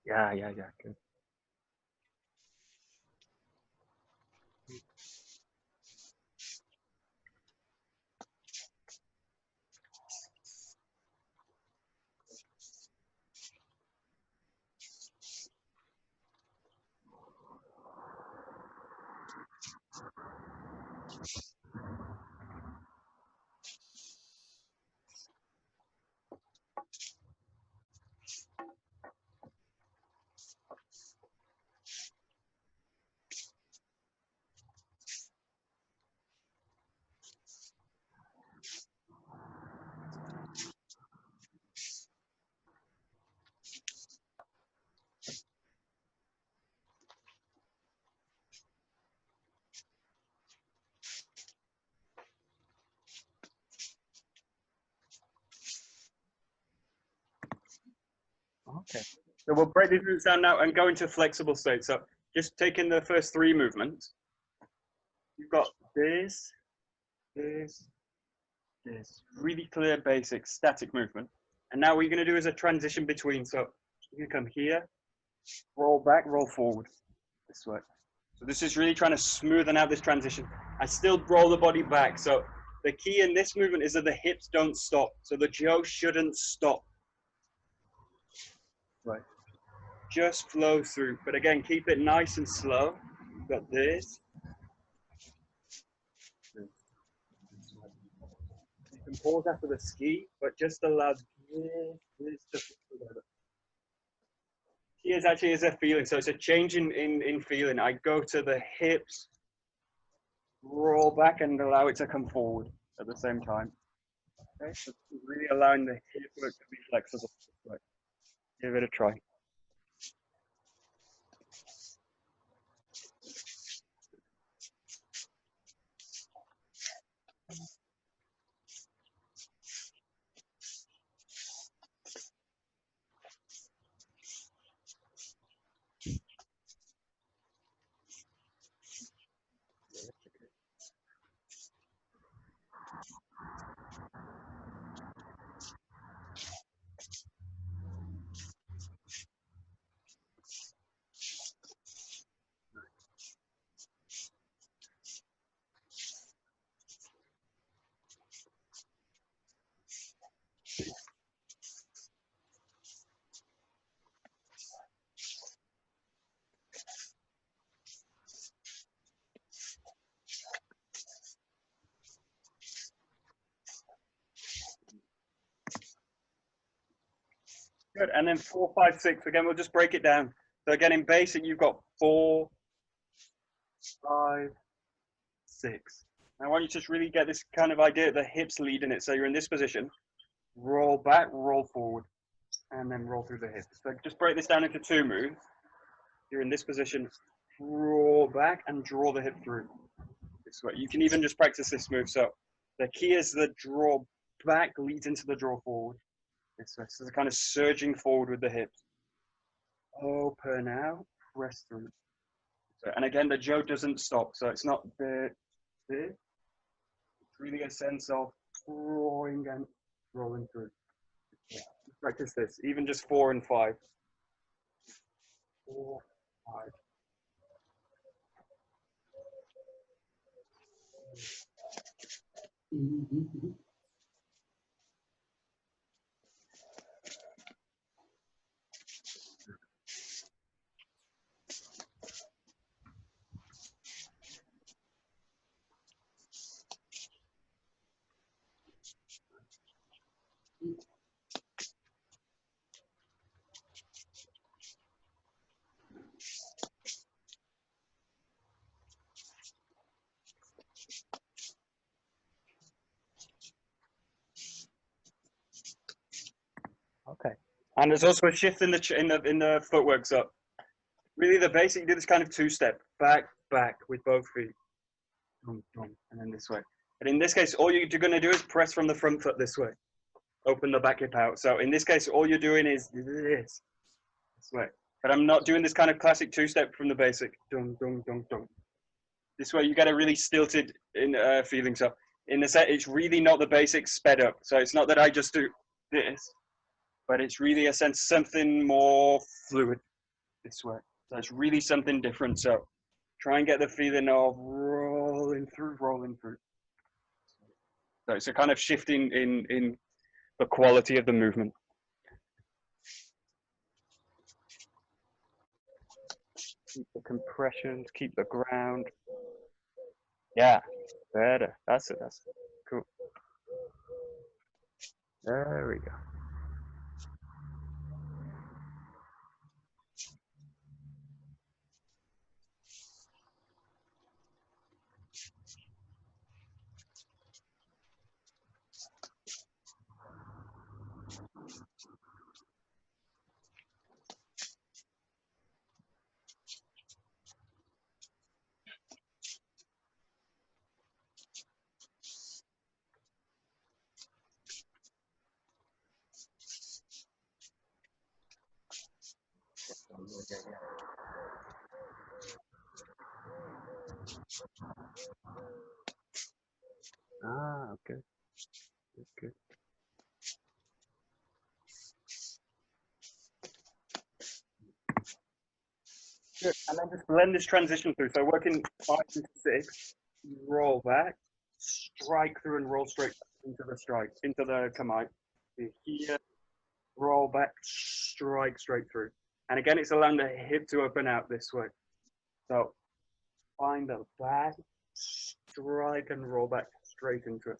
Yeah, good. Okay. So we'll break these movements down now and go into flexible state. So just taking the first 3 movements. You've got this, this, this. Really clear, basic, static movement. And now what you're going to do is a transition between. So you can come here, roll back, roll forward. This way. So this is really trying to smoothen out this transition. I still roll the body back. So the key in this movement is that the hips don't stop. So the jaw shouldn't stop. Right. Just flow through. But again, keep it nice and slow. You've got this. You can pause after the ski, but just allow this to flow together. Here actually is a feeling. So it's a change in feeling. I go to the hips, roll back and allow it to come forward at the same time. Okay, so really allowing the hip work to be flexible. Right. Give it a try. Good. And then 4, 5, 6. Again, we'll just break it down. So again, in basic, you've got 4, 5, 6. I want you to just really get this kind of idea, the hips leading it. So you're in this position, roll back, roll forward, and then roll through the hips. So just break this down into 2 moves. You're in this position, roll back and draw the hip through. This way. You can even just practice this move. So the key is the draw back leads into the draw forward. This way. So the kind of surging forward with the hips. Open out, press through. So, and again, the jaw doesn't stop. So it's not this. It's really a sense of drawing and rolling through. Yeah. Practice this, even just 4 and 5. 4, 5. And there's also a shift in the footwork. So really the basic, you do this kind of two-step, back, back with both feet. Boom, boom, and then this way. But in this case, all you're going to do is press from the front foot this way. Open the back hip out. So in this case, all you're doing is this way. But I'm not doing this kind of classic two-step from the basic. Dum, dum, dum, dum. This way you get a really stilted feeling. So in the set, it's really not the basic sped up. So it's not that I just do this, but it's really a sense something more fluid this way. So it's really something different. So try and get the feeling of rolling through, rolling through. So it's a kind of shifting in the quality of the movement. Keep the compressions, keep the ground. Yeah, better. That's it. That's it. Cool. There we go. Ah, okay. Good. Good. And then just blend this transition through. So working 5 and 6, roll back, strike through and roll straight into the strike, into the kamai. Here, roll back, strike straight through. And again, it's allowing the hip to open out this way. So find the back, strike and roll back straight into it.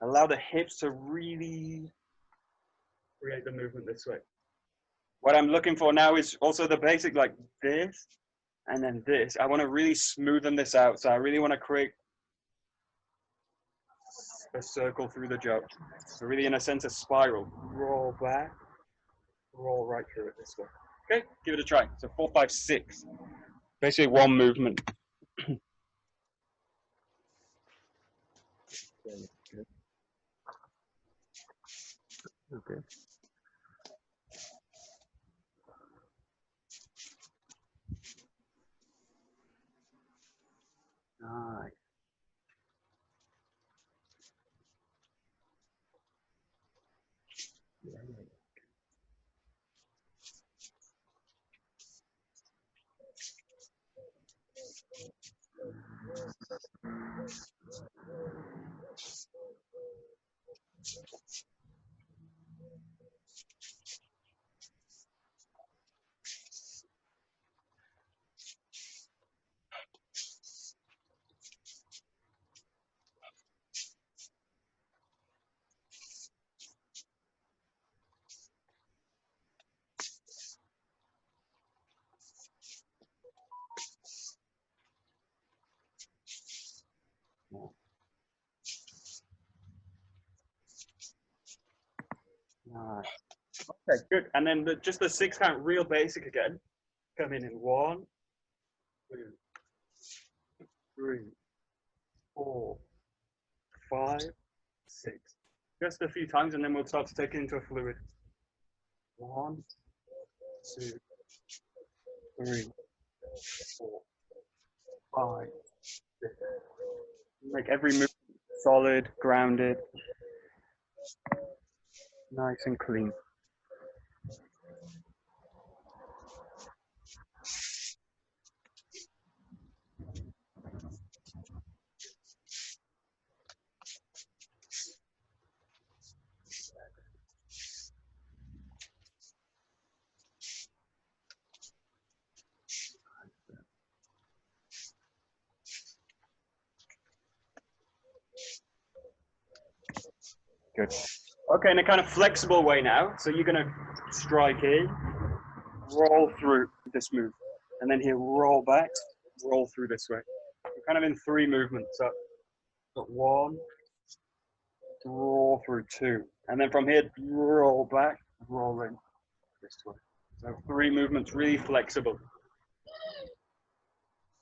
Allow the hips to really create the movement this way. What I'm looking for now is also the basic like this and then this. I want to really smoothen this out. So I really want to create a circle through the joke. So really in a sense, a spiral. Roll back, roll right through it this way. Okay, give it a try. So 4, 5, 6. Basically one movement. Okay. Nice. Nice. Okay, good. And then just the 6 count, real basic again. Come in 1, 2, 3, 4, 5, 6. Just a few times, and then we'll start to take it into a fluid. 1, 2, 3, 4, 5, 6. Make every move solid, grounded, nice and clean. Good. Okay, in a kind of flexible way now. So you're going to strike in, roll through this move, and then here roll back, roll through this way. We're kind of in 3 movements. So 1, roll through 2, and then from here roll back, roll in. this way. So 3 movements, really flexible.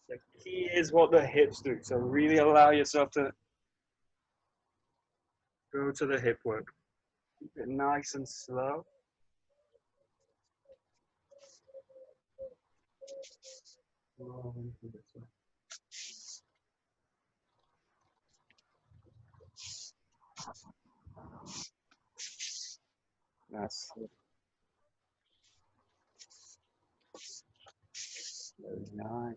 The key is what the hips do. So really allow yourself to go to the hip work. Keep it nice and slow. Roll into this way. That's very nice.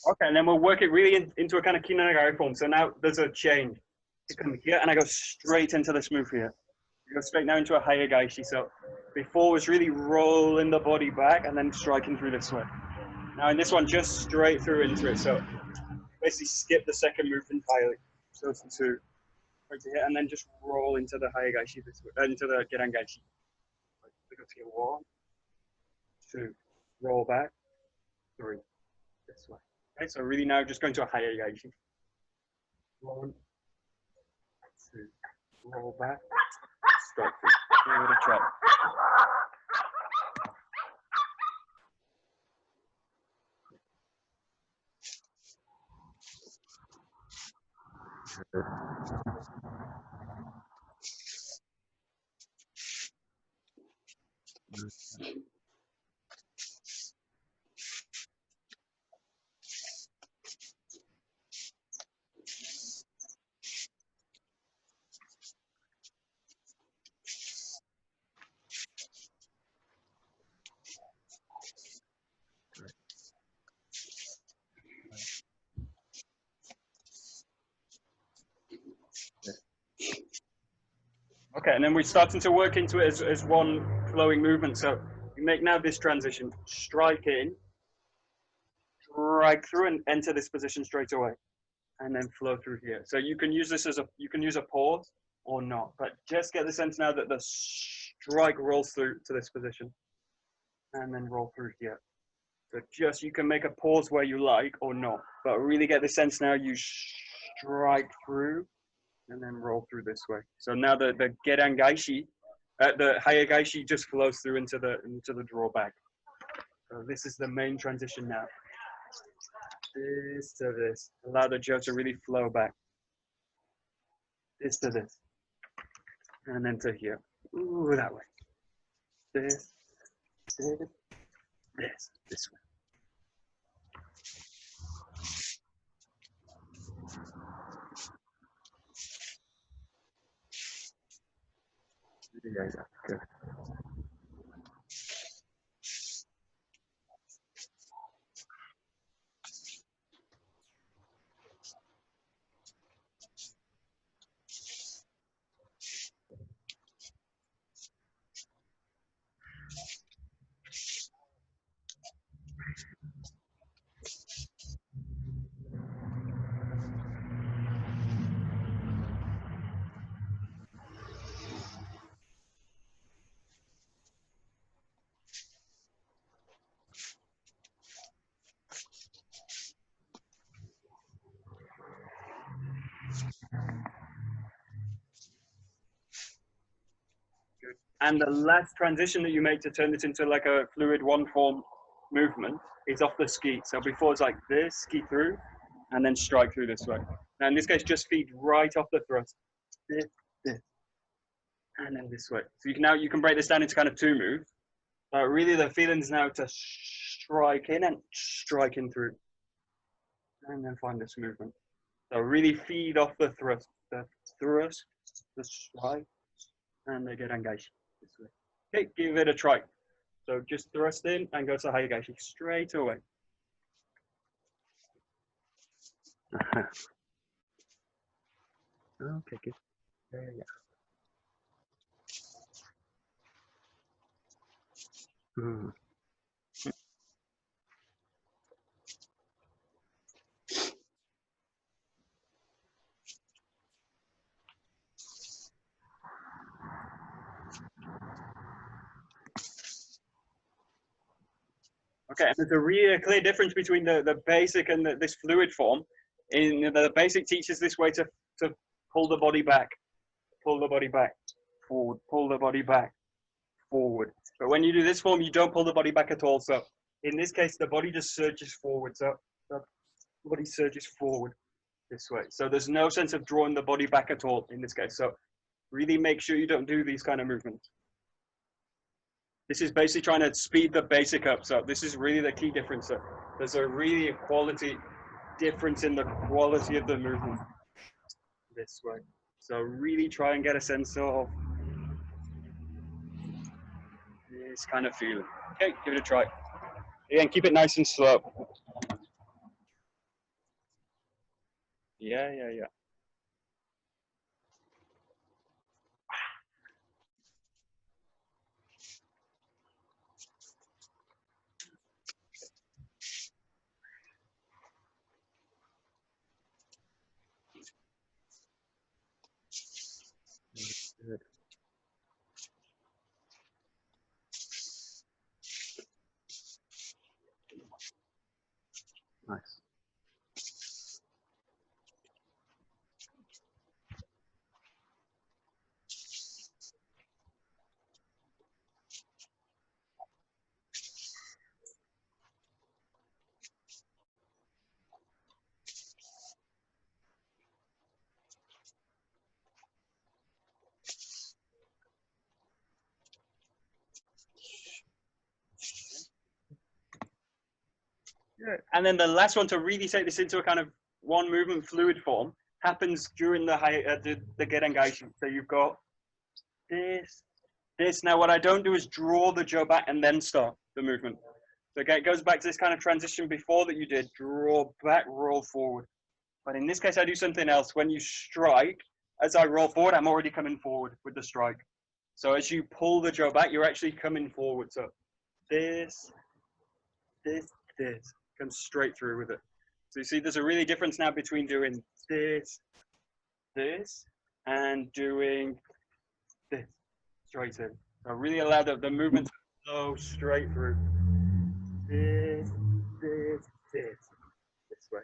Okay, and then we'll work it really into a kind of Negari form. So now there's a change. You come here, and I go straight into this move here. You go straight now into a hayagaishi. So before was really rolling the body back and then striking through this way. Now in this one, just straight through into it. So basically skip the second move entirely. So it's 2, right to here, and then just roll into the hayagaishi this way, into the gerangaishi. Go to your 1, 2, roll back, 3, this way. Okay, so really now just going to a hayagaishi. 1, 2, roll back, strike through. Give it a try. Okay, and then we're starting to work into it as one flowing movement. So we make now this transition, strike in, strike through and enter this position straight away, and then flow through here. So you can use this as you can use a pause or not, but just get the sense now that the strike rolls through to this position and then roll through here. So just, you can make a pause where you like or not, but really get the sense now you strike through and then roll through this way. So now the gerangaishi, the hayagaishi just flows through into the drawback. So this is the main transition now. This to this. Allow the jaw to really flow back. This to this. And then to here. Ooh, that way. This, this way. Yeah, good. And the last transition that you make to turn this into like a fluid one form movement is off the ski. So before it's like this, ski through, and then strike through this way. Now in this case, just feed right off the thrust. This, and then this way. So you can break this down into kind of 2 moves. But really the feeling is now to strike in and strike in through. And then find this movement. So really feed off the thrust, the strike, and the gerangaishi. this way. Okay, give it a try. So just thrust in and go to Hayagashi straight away. Okay, good. There you go. Okay, and there's a really clear difference between the basic and this fluid form. In the basic teaches this way to pull the body back, forward, pull the body back, forward. But when you do this form, you don't pull the body back at all. So in this case, the body just surges forward. So the body surges forward this way. So there's no sense of drawing the body back at all in this case. So really make sure you don't do these kind of movements. This is basically trying to speed the basic up. So this is really the key difference. So there's a really quality difference in the quality of the movement this way. So really try and get a sense of this kind of feeling. Okay, give it a try. Again, keep it nice and slow. Yeah. Good. Nice. Good. And then the last one to really take this into a kind of one movement fluid form happens during the Gerengaishi. So you've got this. Now what I don't do is draw the jo back and then start the movement. So again, it goes back to this kind of transition before that you did, draw back, roll forward. But in this case, I do something else. When you strike, as I roll forward, I'm already coming forward with the strike. So as you pull the jo back, you're actually coming forward. So this, come straight through with it. So you see, there's a really difference now between doing this, and doing this straight in. So really allow the movement to flow straight through. This way.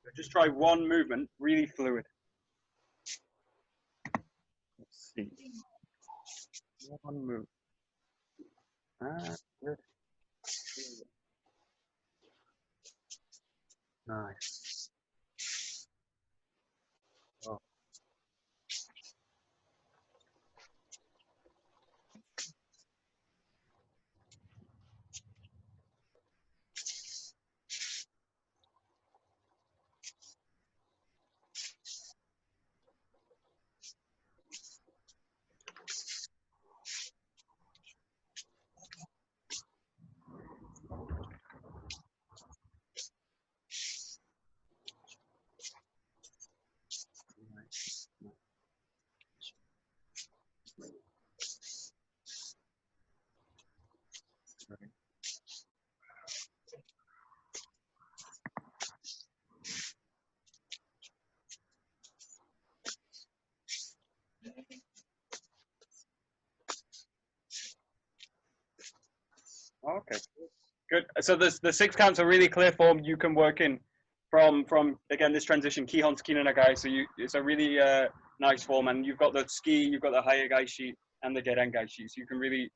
So just try one movement, really fluid. Let's see. One move. Good. Nice. Oh. Okay, good. So the 6 counts are really clear form you can work in from again this transition Kihon to Kino Nagare. So it's a really nice form, and you've got the ski, you've got the Hayagaishi and the Gerengaishi. So you can really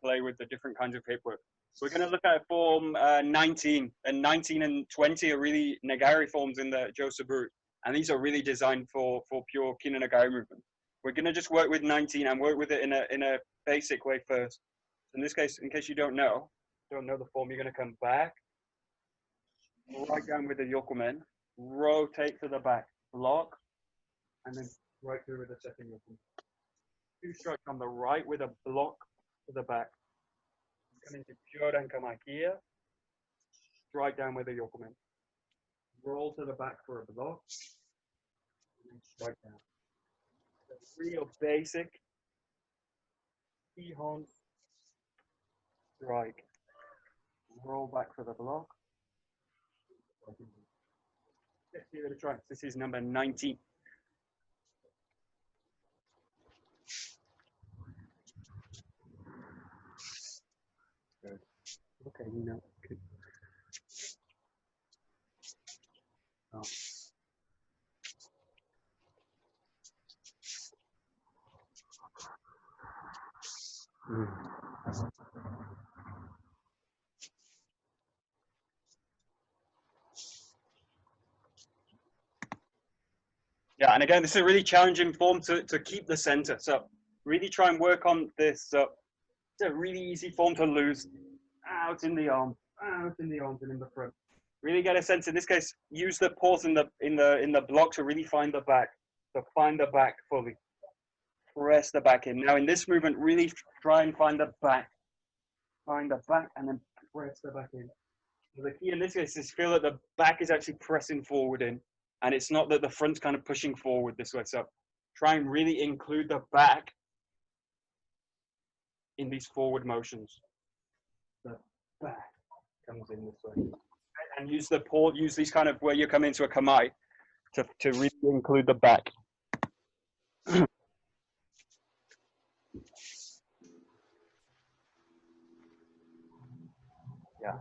play with the different kinds of hip work. We're going to look at form 19, and 19 and 20 are really Negari forms in the Josaburu, and these are really designed for pure Kino Nagare movement. We're going to just work with 19 and work with it in a basic way first. In this case, in case you don't know the form, you're going to come back, right down with the yokomen, rotate to the back, block, and then right through with the second yokomen. 2 strikes on the right with a block to the back. Come into Kyodan Kamai here. Strike down with a Yokomen. Roll to the back for a block. And then strike down. So real basic. Kihon. Strike. Roll back for the block. Let's give it a try. This is number 19. Good. Okay, you know. Good. Oh. Yeah, and again, this is a really challenging form to keep the center. So really try and work on this. So it's a really easy form to lose. Out in the arm, out in the arms and in the front. Really get a sense. In this case, use the pause in the block to really find the back. So find the back fully. Press the back in. Now in this movement, really try and find the back. Find the back and then press the back in. So the key in this case is feel that the back is actually pressing forward in, and it's not that the front's kind of pushing forward this way. So try and really include the back in these forward motions. The back comes in this way. And use the pause, use these kind of where you come into a kamai to really include the back. Yeah.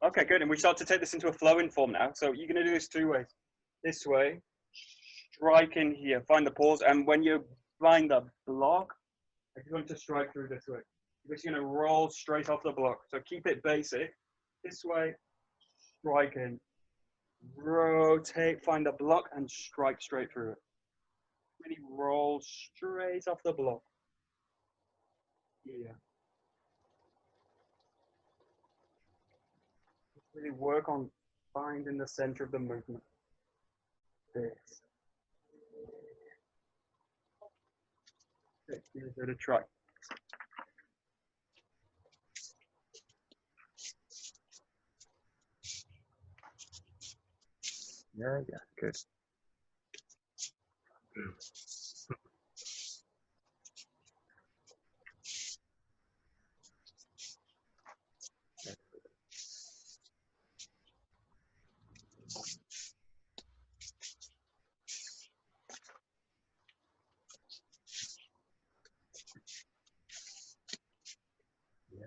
Okay, good. And we start to take this into a flowing form now. So you're going to do this 2 ways. This way, strike in here, find the pause, and when you find the block, if you're going to strike through this way, you're just going to roll straight off the block. So keep it basic. This way, strike in, rotate, find the block, and strike straight through it. Really roll straight off the block. Yeah. Really work on finding the center of the movement. This. Give it a try. Yeah, good.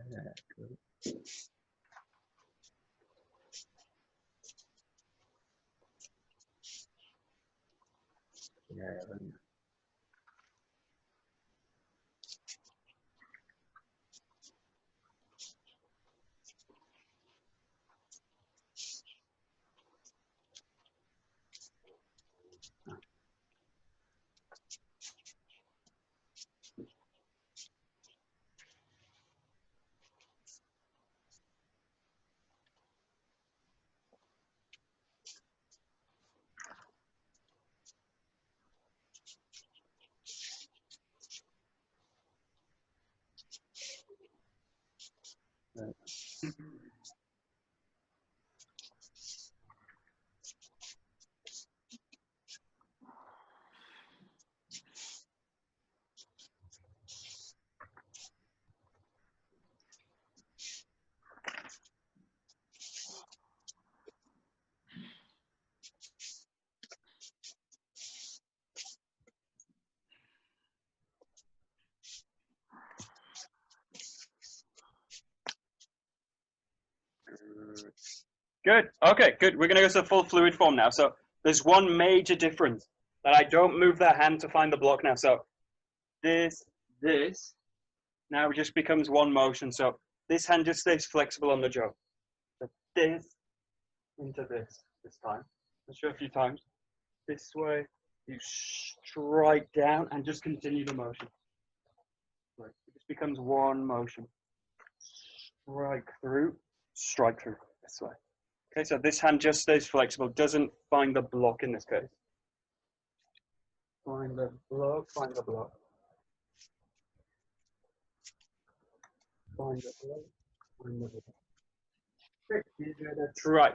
Yeah, good. Yeah, Good. Okay, good. We're going to go to the full fluid form now. So there's one major difference that I don't move the hand to find the block now. So this now just becomes one motion. So this hand just stays flexible on the jaw. So this into this time. Let's show a few times. This way, you strike down and just continue the motion. Right. It just becomes one motion. Strike through, this way. Okay, so this hand just stays flexible, doesn't find the block in this case. Find the block, find the block. Find the block, find the block. Okay, try.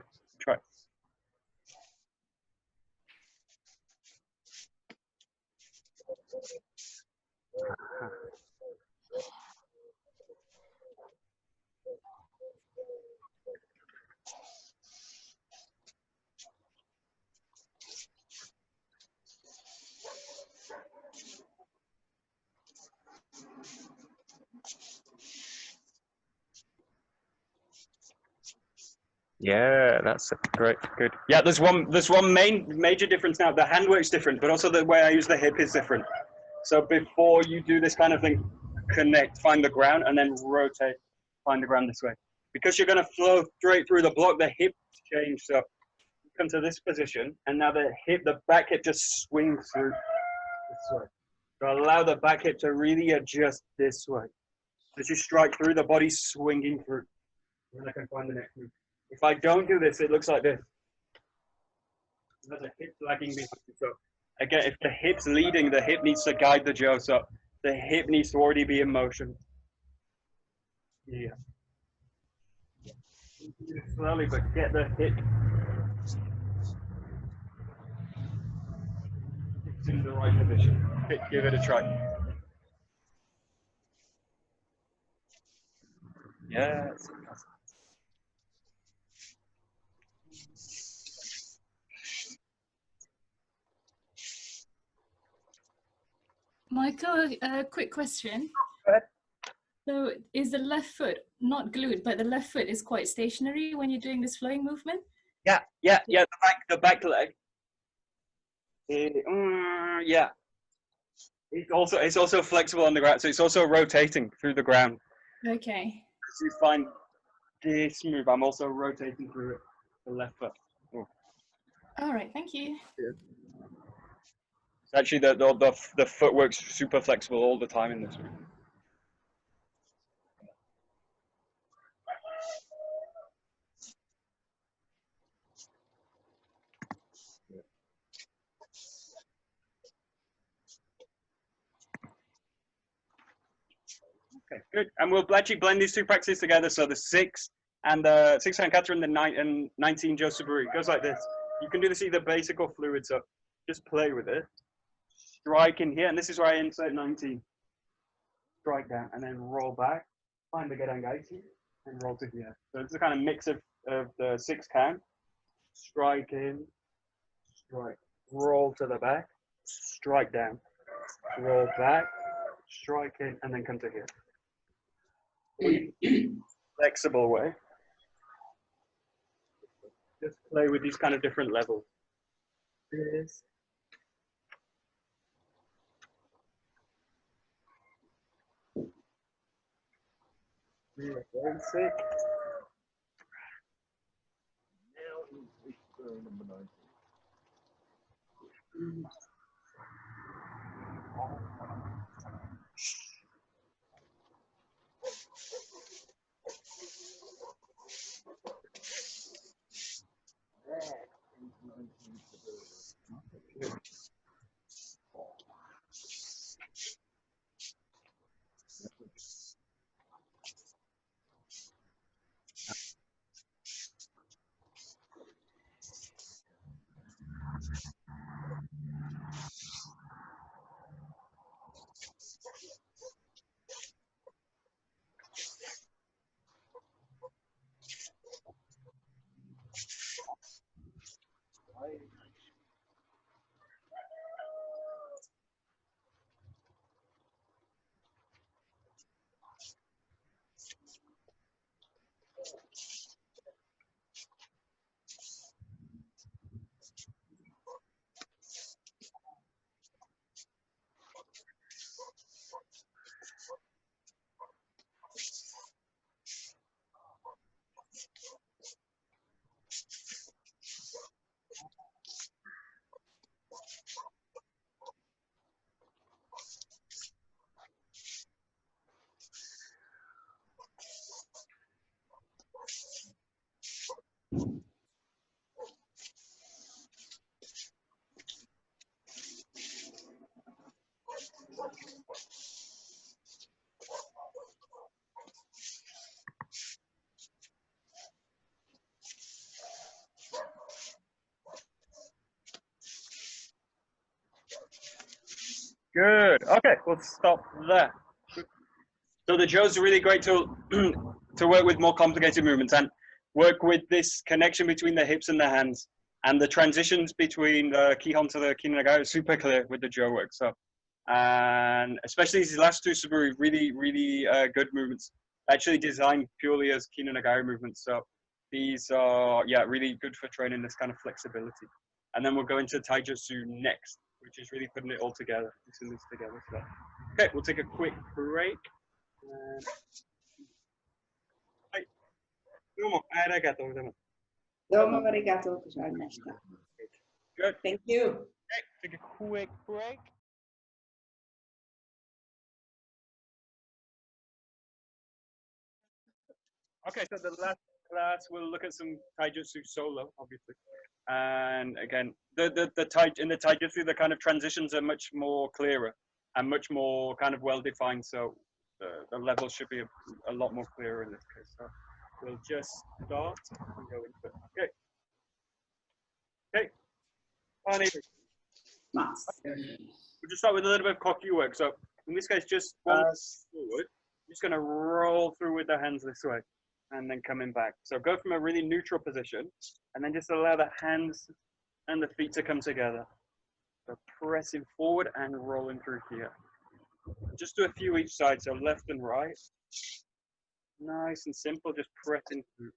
Yeah, that's great. Good. Yeah, there's one major difference now. The handwork's different, but also the way I use the hip is different. So before you do this kind of thing, connect, find the ground, and then rotate, find the ground this way. Because you're going to flow straight through the block, the hips change. So you come to this position, and now the back hip just swings through this way. So allow the back hip to really adjust this way. As you strike through, the body's swinging through. And I can find the next move. If I don't do this, it looks like this. There's a hip lagging behind it. So again, if the hip's leading, the hip needs to guide the jaw. So the hip needs to already be in motion. Yeah. Do it slowly, but get the hip. It's in the right position. Give it a try. Yes. Michael, a quick question. Go ahead. So is the left foot not glued, but the left foot is quite stationary when you're doing this flowing movement? Yeah. The back leg. Yeah. It's also flexible on the ground, so it's also rotating through the ground. Okay. So you find this move, I'm also rotating through it, the left foot. Oh. All right, thank you. Yeah. It's actually the footwork's super flexible all the time in this move. Okay, good. And we'll actually blend these two practices together. So the 6 and the 6 hand kata and the 9 and 19 Josuburi. It goes like this. You can do this either basic or fluid. So just play with it. Strike in here, and this is where I insert 19. Strike down and then roll back. Find the Gedangaiti and roll to here. So it's a kind of mix of the 6 count. Strike in, strike, roll to the back, strike down, roll back, strike in, and then come to here. Flexible way. Just play with these kind of different levels. This. Basic. Number 19. Good. Okay, we'll stop there. So the Joe's a really great tool to work with more complicated movements and work with this connection between the hips and the hands. And the transitions between the Kihon to the Nagare is super clear with the Joe work. So, and especially these last two Saburi, really, really good movements, actually designed purely as Nagare movements. So these are, yeah, really good for training this kind of flexibility. And then we'll go into Taijutsu next, which is really putting it all together, mixing this together. So, okay, we'll take a quick break. はい、どうもありがとうございます。どうもありがとうございました。Good. Thank you. Okay, take a quick break. Okay, so the last class we'll look at some taijutsu solo, obviously. And again, in the taijutsu, the kind of transitions are much more clearer and much more kind of well defined. So the levels should be a lot more clearer in this case. So we'll just start and go into it. Okay. Okay. We'll just start with a little bit of koku work. So in this case, just once forward, just going to roll through with the hands this way and then coming back. So go from a really neutral position and then just allow the hands and the feet to come together. So pressing forward and rolling through here. Just do a few each side, so left and right. Nice and simple, just pressing through.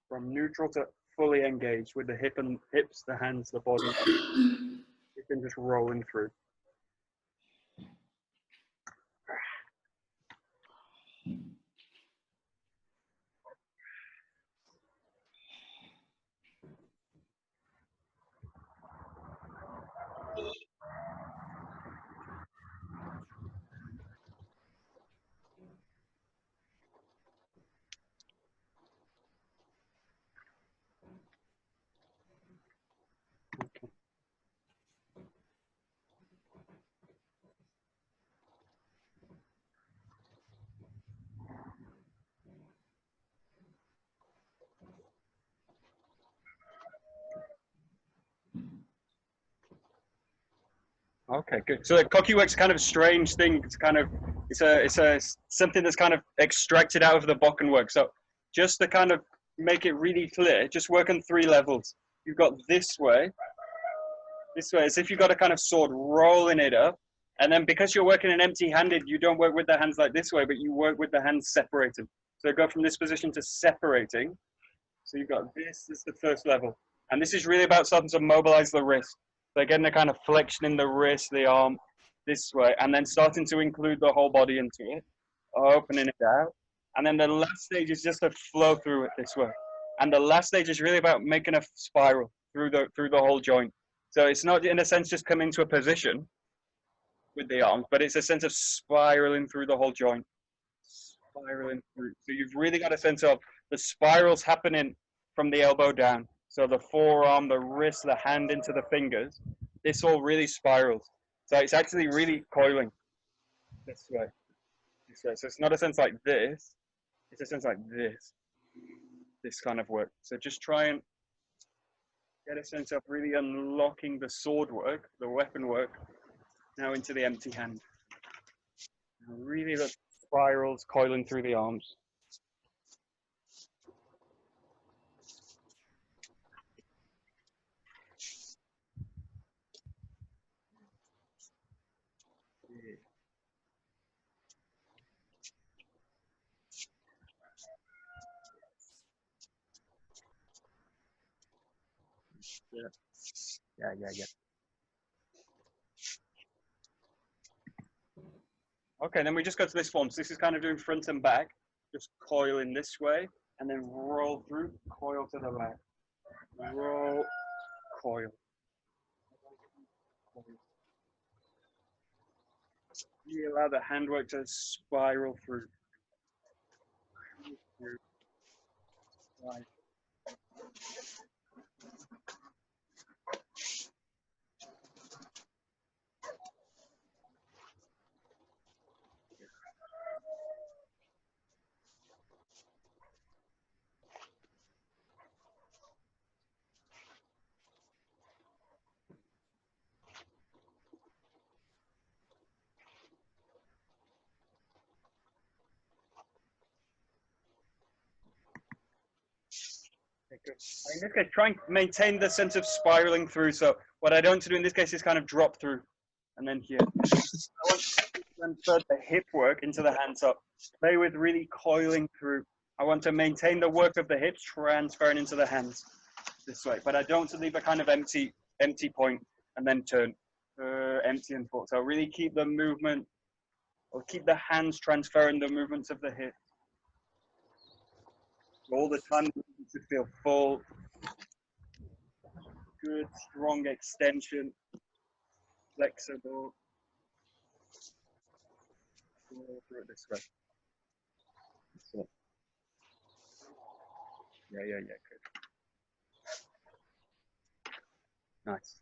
From neutral to fully engaged with the hips, the hands, the body. You can just rolling through. Okay, good. So the koku work's kind of a strange thing. It's something that's kind of extracted out of the bokken work. So just to kind of make it really clear, just work on 3 levels. You've got this way, as if you've got a kind of sword rolling it up. And then because you're working an empty-handed, you don't work with the hands like this way, but you work with the hands separated. So go from this position to separating. So you've got this is the first level. And this is really about starting to mobilize the wrist. So getting a kind of flexion in the wrist, the arm, this way, and then starting to include the whole body into it, opening it out. And then the last stage is just to flow through it this way. And the last stage is really about making a spiral through the whole joint. So it's not, in a sense, just come into a position with the arms, but it's a sense of spiraling through the whole joint. Spiraling through. So you've really got a sense of the spirals happening from the elbow down. So the forearm, the wrist, the hand into the fingers, this all really spirals. So it's actually really coiling this way. So it's not a sense like this, it's a sense like this kind of work. So just try and get a sense of really unlocking the sword work, the weapon work, now into the empty hand. And really the spirals coiling through the arms. Yeah. Okay, then we just go to this form. So this is kind of doing front and back, just coiling this way, and then roll through, coil to the left. Roll, coil. You allow the handwork to spiral through. Right. good. In this case, try and maintain the sense of spiraling through. So what I don't want to do in this case is kind of drop through, and then here. I want to transfer the hip work into the hands. So play with really coiling through. I want to maintain the work of the hips transferring into the hands this way, but I don't want to leave a kind of empty point and then turn empty and full. So really keep the movement, or keep the hands transferring the movements of the hips. All the time you should feel full, good, strong extension, flexible. Go through it this way. So, yeah, good. Nice.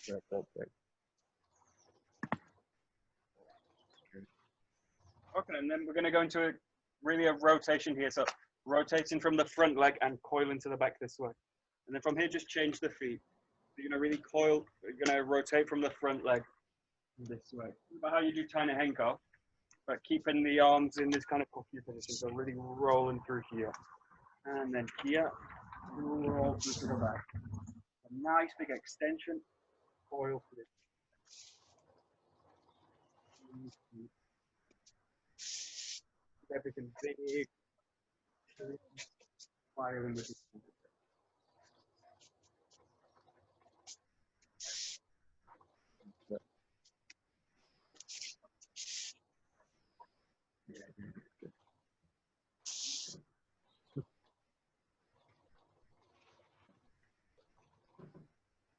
Great. Okay, and then we're going to go into a rotation here. So rotating from the front leg and coil into the back this way. And then from here, just change the feet. You're going to really coil, you're going to rotate from the front leg this way. About how you do tiny henko, but keeping the arms in this kind of coffee position. So really rolling through here. And then here, roll through to the back. A nice big extension, coil through. Everything big, firing with it.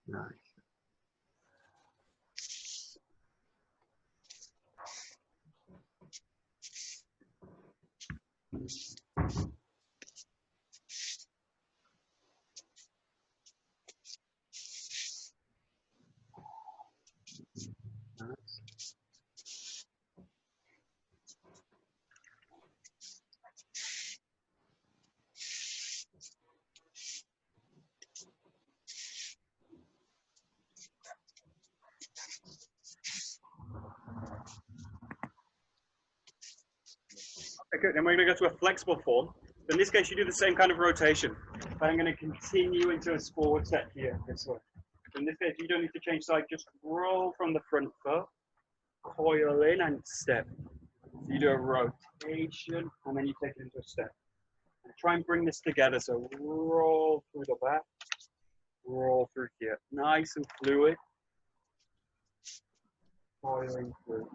Nice. Okay, then we're going to go to a flexible form. In this case, you do the same kind of rotation, but I'm going to continue into a forward set here, this way. In this case, you don't need to change side, just roll from the front foot, coil in and step. So you do a rotation, and then you take it into a step. And try and bring this together, so roll through the back, roll through here. Nice and fluid. Coiling through.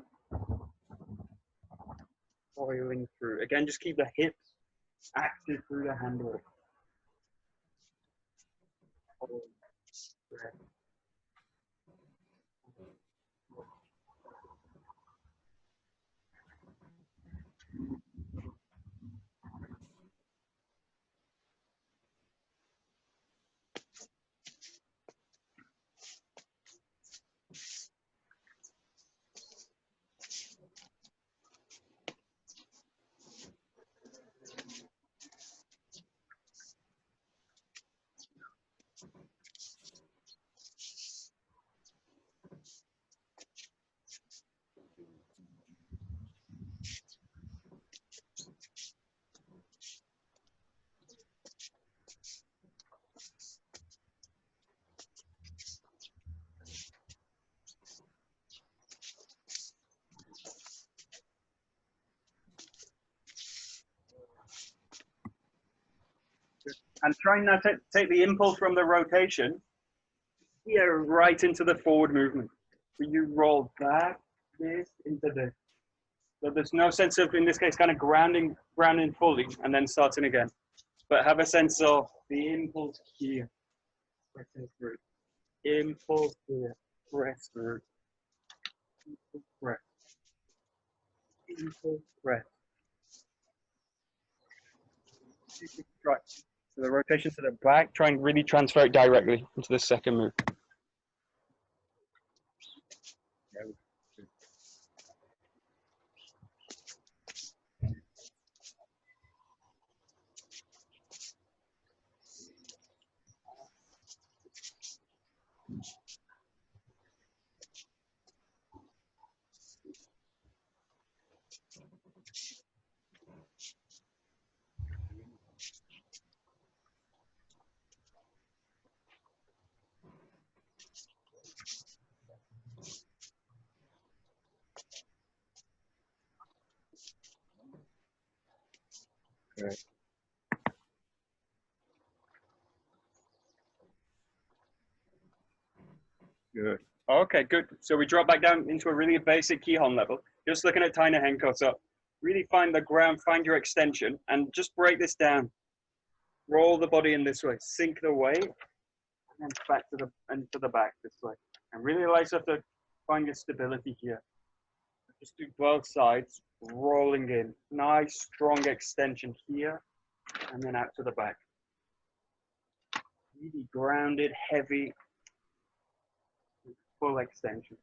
Coiling through. Again, just keep the hips active through the handwork. And trying now to take the impulse from the rotation here right into the forward movement. So you roll back, this, into this. So there's no sense of, in this case, kind of grounding fully and then starting again. But have a sense of the impulse here, pressing through. Impulse here, press through. Impulse, press. Impulse, press. Right. So the rotation to the back, try and really transfer it directly into the second move. Good. Good. Okay, good. So we drop back down into a really basic Kihon level. Just looking at Taina Henko. So really find the ground, find your extension, and just break this down. Roll the body in this way. Sink the weight, and then back to the back this way. And really allow yourself to find your stability here. Just do both sides, rolling in. Nice, strong extension here, and then out to the back. Really grounded, heavy, full extension.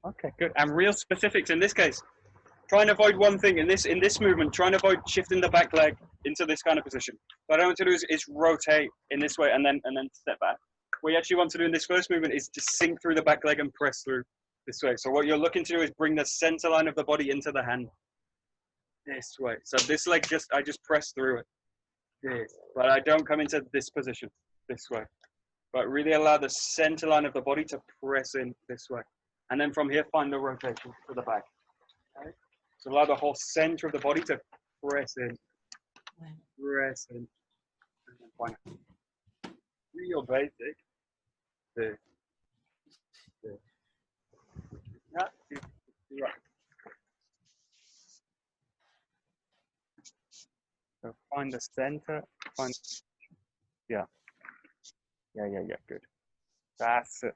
Okay, good. And real specifics in this case. Try and avoid one thing in this movement. Try and avoid shifting the back leg into this kind of position. What I want to do is rotate in this way and then step back. What you actually want to do in this first movement is just sink through the back leg and press through this way. So what you're looking to do is bring the center line of the body into the hand. This way. So this leg I just press through it. This. But I don't come into this position. This way. But really allow the center line of the body to press in this way. And then from here, find the rotation to the back. Okay? So allow the whole center of the body to press in. Press in. And then find it. Real basic. This. This. Yeah, you're right. So find the center. Find. Yeah. Yeah, good. That's it.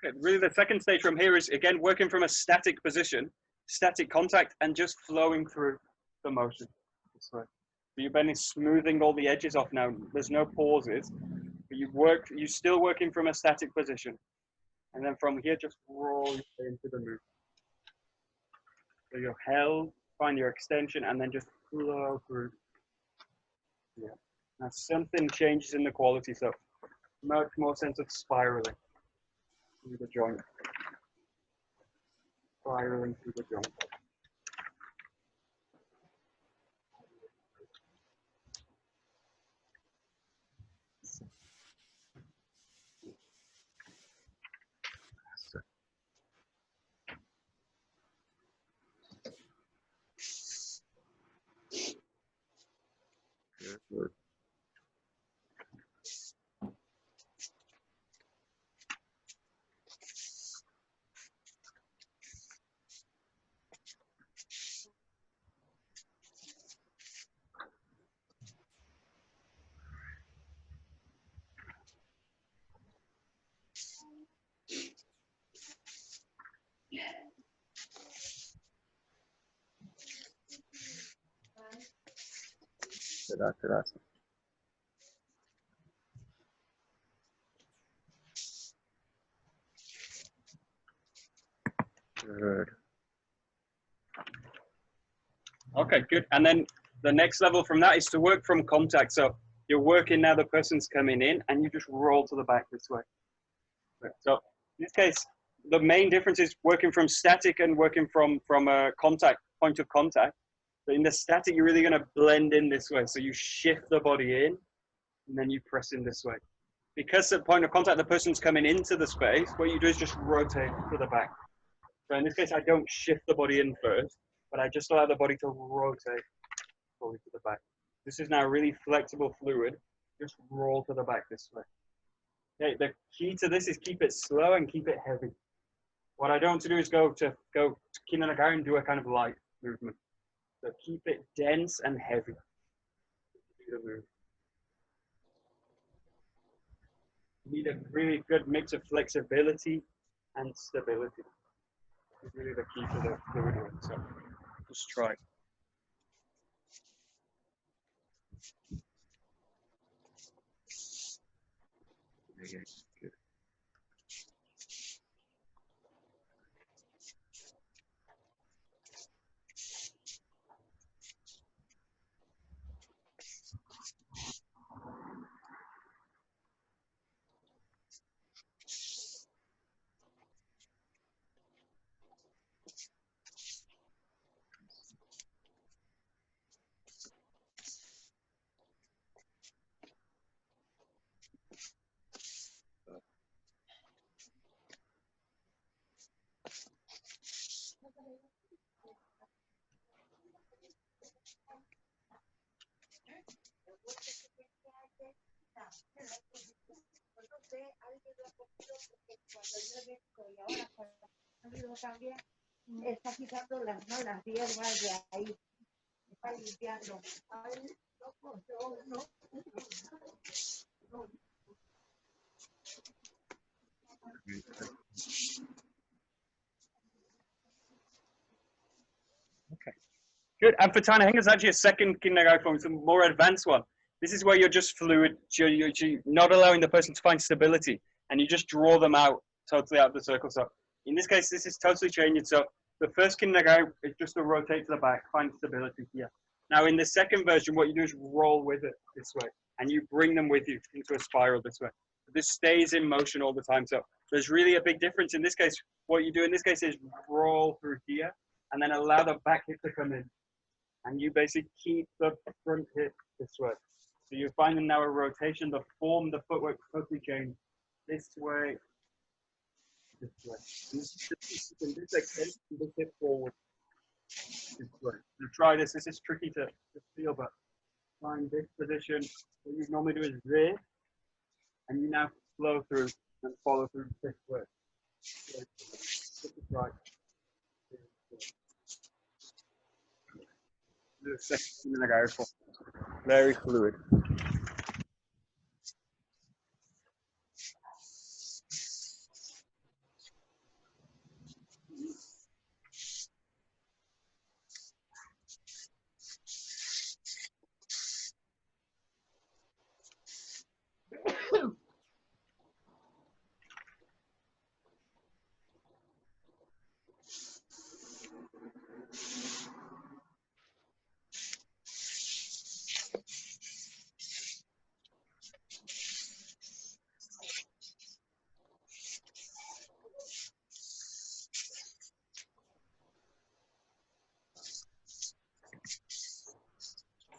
Okay, really the second stage from here is, again, working from a static position, static contact, and just flowing through the motion. This way. So you're then smoothing all the edges off now. There's no pauses, but you're still working from a static position. And then from here, just roll into the move. So you're held, find your extension, and then just flow through. Yeah. Now something changes in the quality, so much more sense of spiraling through the joint. Spiraling through the joint. Good. Gracias. Good. Okay, good. And then the next level from that is to work from contact. So you're working now, the person's coming in, and you just roll to the back this way. So in this case, the main difference is working from static and working from a contact, point of contact. But in the static, you're really going to blend in this way. So you shift the body in, and then you press in this way. Because at point of contact, the person's coming into the space, what you do is just rotate to the back. So in this case, I don't shift the body in first, but I just allow the body to rotate fully to the back. This is now really flexible fluid, just roll to the back this way. Okay, the key to this is keep it slow and keep it heavy. What I don't want to do is go to Kihon Nagare and do a kind of light movement. So keep it dense and heavy. Do the move. You need a really good mix of flexibility and stability. It's really the key to the fluid one. So just try. Okay, good. Está quitando las malas hierbas de ahí. Está limpiando. Ay, no. Okay, good. And for Tanahing, it's actually a second Negari Form. It's a more advanced one. This is where you're just fluid. You're not allowing the person to find stability, and you just draw them out totally out of the circle. So in this case, this is totally changing. So the first Negari is just to rotate to the back, find stability here. Now in the second version, what you do is roll with it this way, and you bring them with you into a spiral this way. This stays in motion all the time. So there's really a big difference. In this case, what you do in this case is roll through here, and then allow the back hip to come in. And you basically keep the front hip this way. So you're finding now a rotation, the form, the footwork totally change. This way, this way. This extension, this hip forward. This way. So try this. This is tricky to feel, but find this position. What you normally do is this, and you now flow through and follow through this way. So, this is right. The second Negari Form. Very fluid.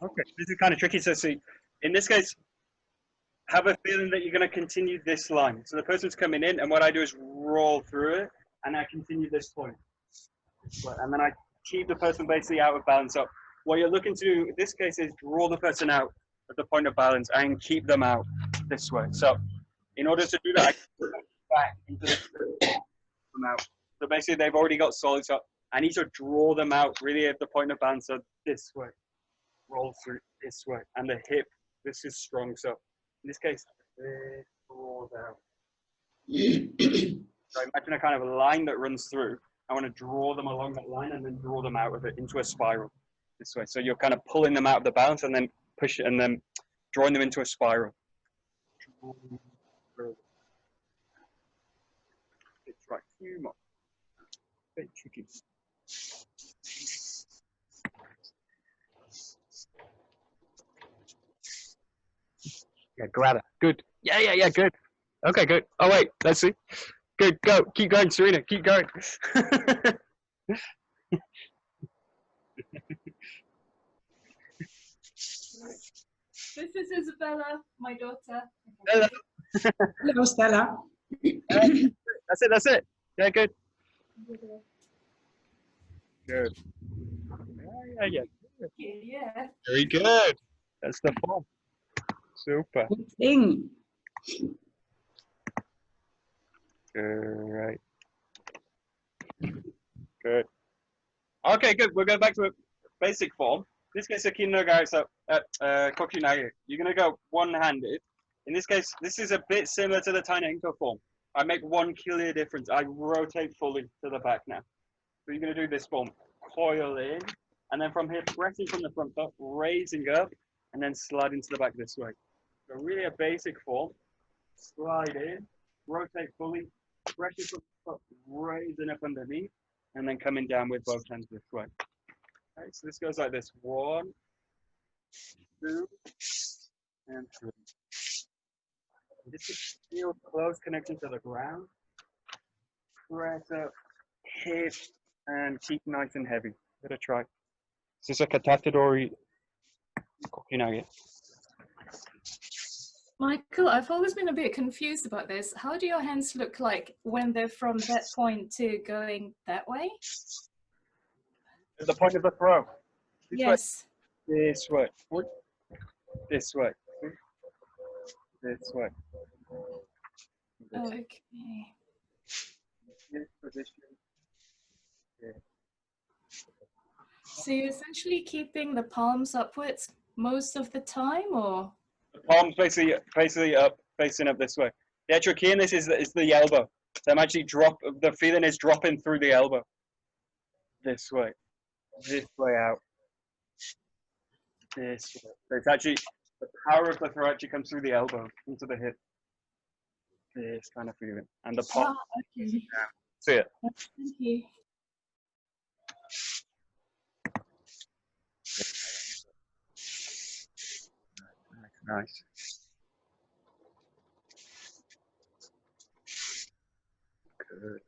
Okay, this is kind of tricky. So see, in this case, have a feeling that you're going to continue this line. So the person's coming in, and what I do is roll through it, and I continue this point. And then I keep the person basically out of balance. So what you're looking to do in this case is draw the person out at the point of balance and keep them out this way. So in order to do that, I put them back into them out. So basically they've already got solid. So I need to draw them out really at the point of balance. So this way, roll through this way, and the hip, this is strong. So in this case, this draws out. So imagine a kind of a line that runs through. I want to draw them along that line and then draw them out of it into a spiral this way. So you're kind of pulling them out of the balance and then push it and then drawing them into a spiral. It's right, few more. Bit tricky. Yeah, grab it. Good. Yeah, good. Okay, good. Oh, wait, let's see. Good, go. Keep going, Serena. Keep going. This is Isabella, my daughter. Hello. Hello, Stella. That's it. Yeah, good. Good. Yeah. Yeah. Very good. That's the form. Super. Good thing. Great. Good. Okay, good. We'll go back to a basic form. In this case, a Nagare, so kokunai. You're going to go one-handed. In this case, this is a bit similar to the Tainenko form. I make one clear difference. I rotate fully to the back now. So you're going to do this form. Coil in, and then from here, pressing from the front foot, raising up, and then sliding to the back this way. So really a basic form. Slide in, rotate fully, pressure from the foot, raising up underneath, and then coming down with both hands this way. Okay, so this goes like this. 1, 2, and 3. This is feel close connection to the ground. Press up, hip, and keep nice and heavy. Give it a try. This is a katatadori kokinage. Michael, I've always been a bit confused about this. How do your hands look like when they're from that point to going that way? At the point of the throw. Yes. This way. This way. This way. Oh, okay. This position. Yeah. So you're essentially keeping the palms upwards most of the time, or? The palms basically up, facing up this way. The actual key in this is the elbow. So I'm actually the feeling is dropping through the elbow. This way out. This way. So it's actually, the power of the throw actually comes through the elbow, into the hip. This kind of feeling. And the palm. Ah, okay. See it? Thank you. Nice. Good.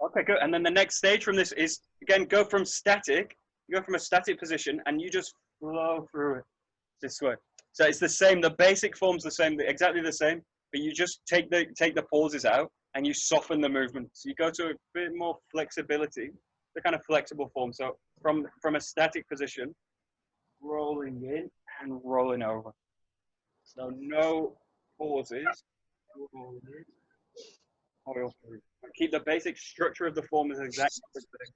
Okay, good. And then the next stage from this is, again, go from static. You go from a static position and you just flow through it this way. So it's the same. The basic form's the same, exactly the same, but you just take the pauses out and you soften the movement. So you go to a bit more flexibility, the kind of flexible form. So from a static position, rolling in and rolling over. So no pauses. Roll in, coil through. Keep the basic structure of the form as exactly the same.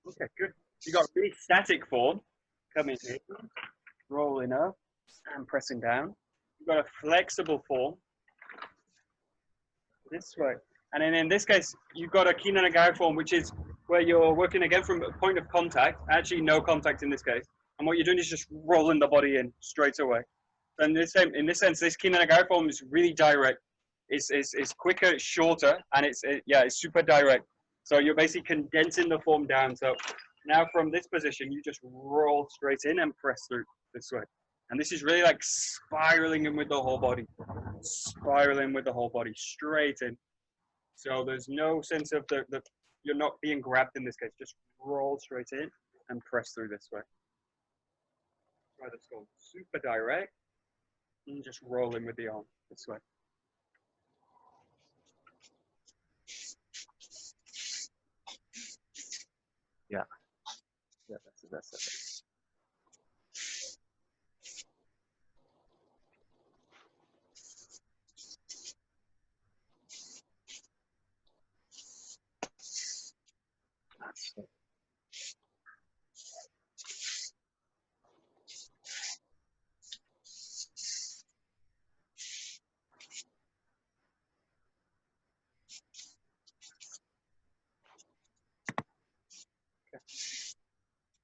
Okay, good. You got a really static form coming in, rolling up and pressing down. You've got a flexible form this way. And then in this case, you've got a Negari form, which is where you're working again from a point of contact, actually no contact in this case. And what you're doing is just rolling the body in straight away. in this sense, this Negari form is really direct. It's quicker, it's shorter, and it's super direct. So you're basically condensing the form down. So now from this position, you just roll straight in and press through this way. And this is really like spiraling in with the whole body, spiraling with the whole body straight in. So there's no sense of you're not being grabbed in this case. Just roll straight in and press through this way. Right, let's go super direct and just roll in with the arm this way. Yeah, that's it. That's it.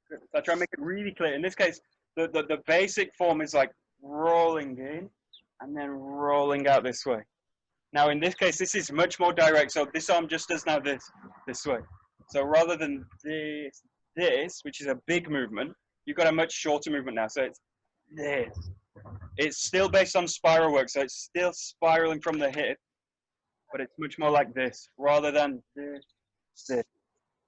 So I try and make it really clear. In this case, the basic form is like rolling in and then rolling out this way. Now in this case, this is much more direct. So this arm just does now this way. So rather than this, which is a big movement, you've got a much shorter movement now. So it's this. It's still based on spiral work. So it's still spiraling from the hip, but it's much more like this rather than this. So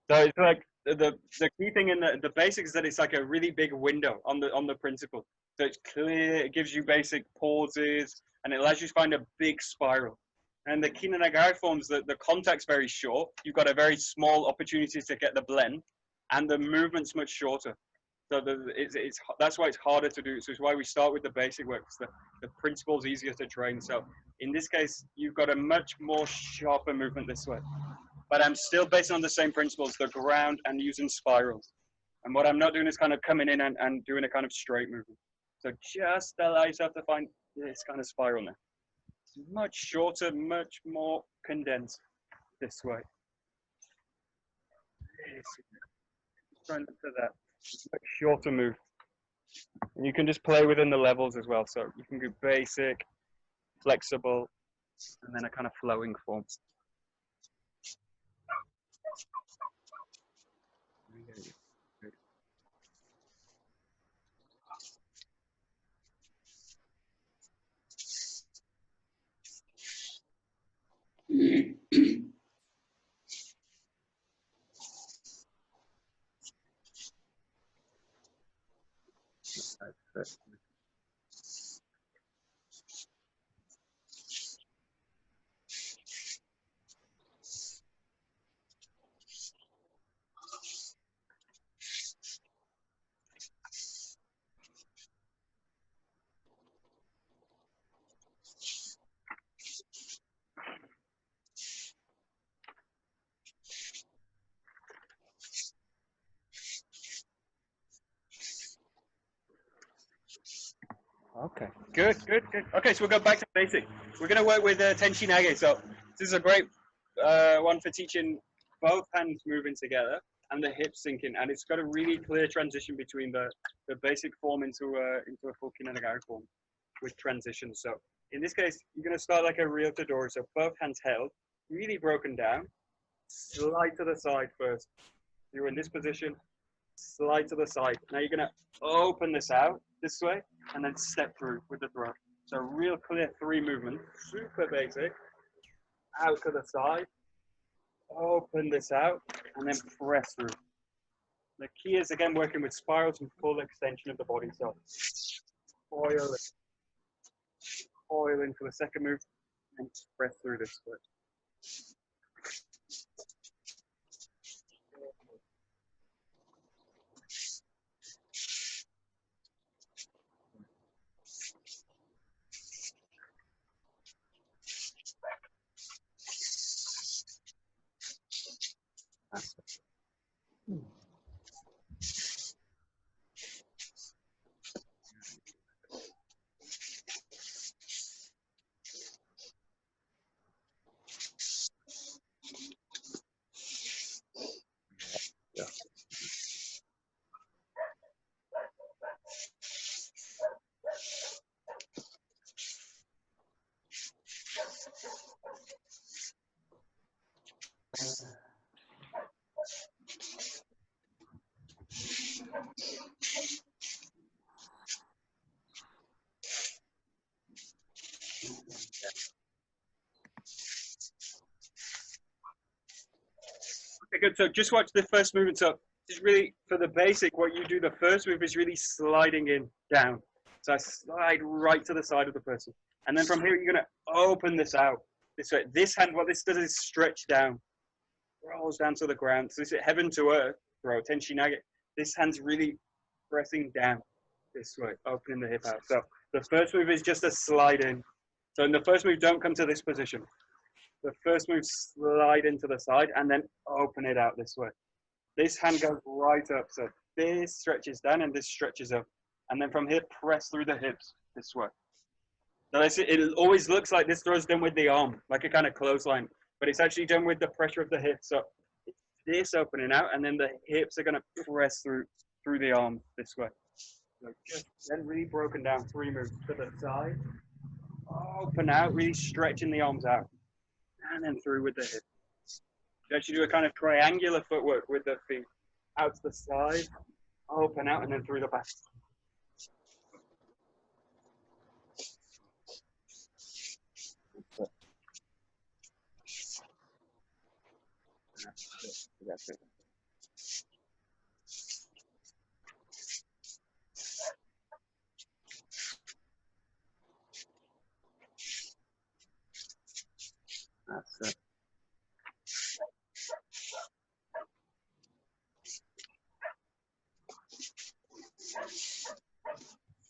it's like the key thing in the basics is that it's like a really big window on the principle. So it's clear, it gives you basic pauses, and it allows you to find a big spiral. And the Negari forms, the contact's very short. You've got a very small opportunity to get the blend, and the movement's much shorter. So that's why it's harder to do. So it's why we start with the basic work, because the principle's easier to train. So in this case, you've got a much more sharper movement this way. But I'm still based on the same principles, the ground and using spirals. And what I'm not doing is kind of coming in and doing a kind of straight movement. So just allow yourself to find this kind of spiral now. It's much shorter, much more condensed this way. Trying to do that. It's much shorter move. And you can just play within the levels as well. So you can do basic, flexible, and then a kind of flowing form. Okay, good. Okay, so we'll go back to basic. We're going to work with Tenshi Nage. So this is a great one for teaching both hands moving together and the hips sinking. And it's got a really clear transition between the basic form into a full Negari form with transitions. So in this case, you're going to start like a real Tadori. So both hands held, really broken down. Slide to the side first. You're in this position. Slide to the side. Now you're going to open this out this way and then step through with the throw. So real clear 3 movements, super basic. Out to the side, open this out, and then press through. The key is again working with spirals and full extension of the body. So coil in for the second move and press through this way. Okay, good. So just watch the first movement. So just really, for the basic, what you do, the first move is really sliding in, down. So I slide right to the side of the person. And then from here, you're going to open this out. This way. This hand, what this does is stretch down, rolls down to the ground. So this is heaven to earth throw, tenshi nage. This hand's really pressing down this way, opening the hip out. So the first move is just a slide in. So in the first move, don't come to this position. The first move, slide into the side and then open it out this way. This hand goes right up. So this stretches down and this stretches up. And then from here, press through the hips this way. So it always looks like this throw's done with the arm, like a kind of clothesline, but it's actually done with the pressure of the hips. So it's this opening out and then the hips are going to press through the arm this way. So just then really broken down, 3 moves to the side, open out, really stretching the arms out. And then through with the hip. You actually do a kind of triangular footwork with the feet. Out to the side, open out, and then through the back. That's it. That's it.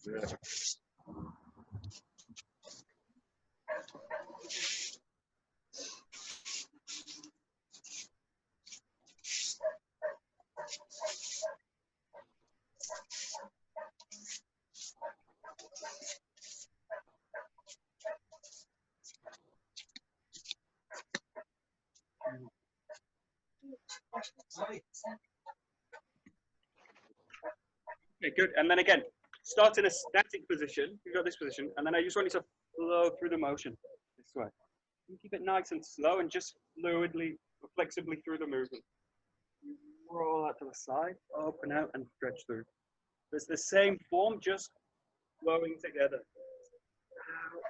Yeah. Okay, good. And then again, start in a static position. You've got this position, and then I just want you to flow through the motion this way. You keep it nice and slow and just fluidly, flexibly through the movement. You roll out to the side, open out, and stretch through. It's the same form, just flowing together. Out,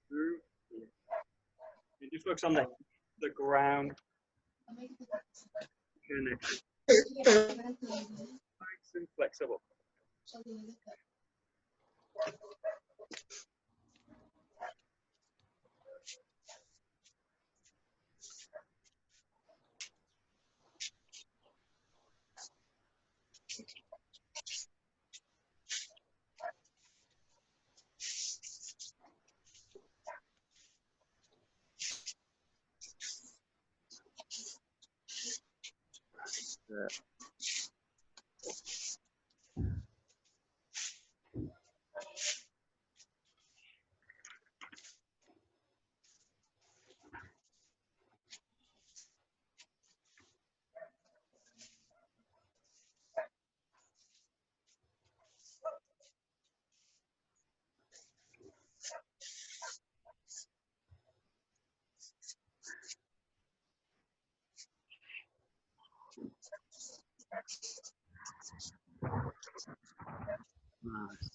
through, here. You just focus on the ground. Connect. Nice and flexible. Yeah. Nice.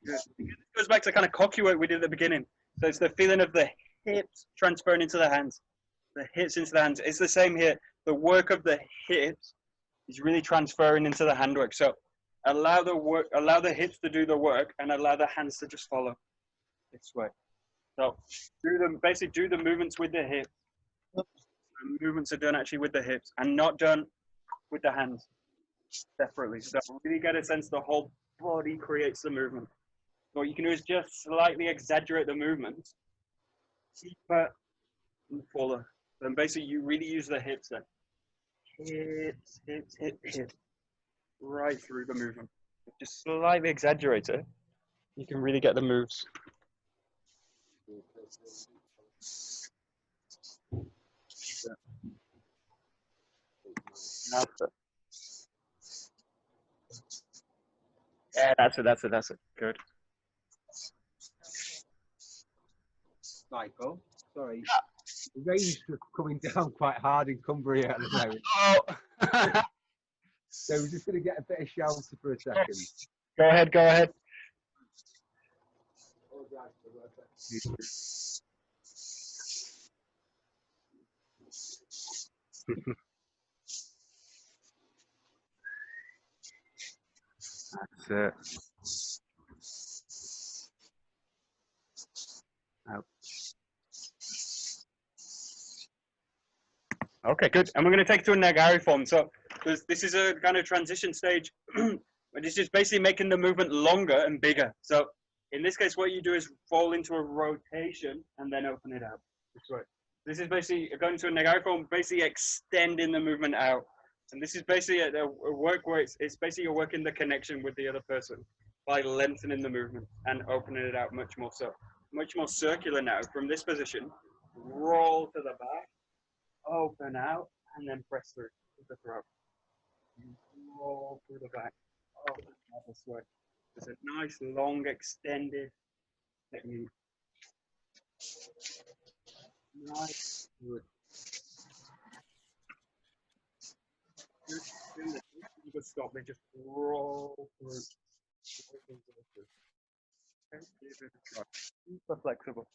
Good. It goes back to kind of cocky work we did at the beginning. So it's the feeling of the hips transferring into the hands, the hips into the hands. It's the same here. The work of the hips is really transferring into the handwork. So allow the hips to do the work and allow the hands to just follow this way. So basically do the movements with the hips. The movements are done actually with the hips and not done with the hands separately. So really get a sense the whole body creates the movement. What you can do is just slightly exaggerate the movement, deeper and fuller. Then basically you really use the hips then. Hips, hips, hips, hips, right through the movement. Just slightly exaggerate it. You can really get the moves Yeah, that's it. Good. Michael, sorry. The rain's coming down quite hard in Cumbria at the moment. Oh. So we're just going to get a bit of shelter for a second. Go ahead. That's it. Out. Okay, good. And we're going to take it to a Negari form. So this is a kind of transition stage, but it's just basically making the movement longer and bigger. So in this case, what you do is fall into a rotation and then open it out. This way. This is basically going to a Negari form, basically extending the movement out. And this is basically a work where it's basically you're working the connection with the other person by lengthening the movement and opening it out much more. So much more circular now from this position. Roll to the back, open out, and then press through with the throat. Roll through the back, open out this way. It's a nice, long, extended technique. Nice, good. Just stop it, just roll through. Okay, give it a try. Super flexible.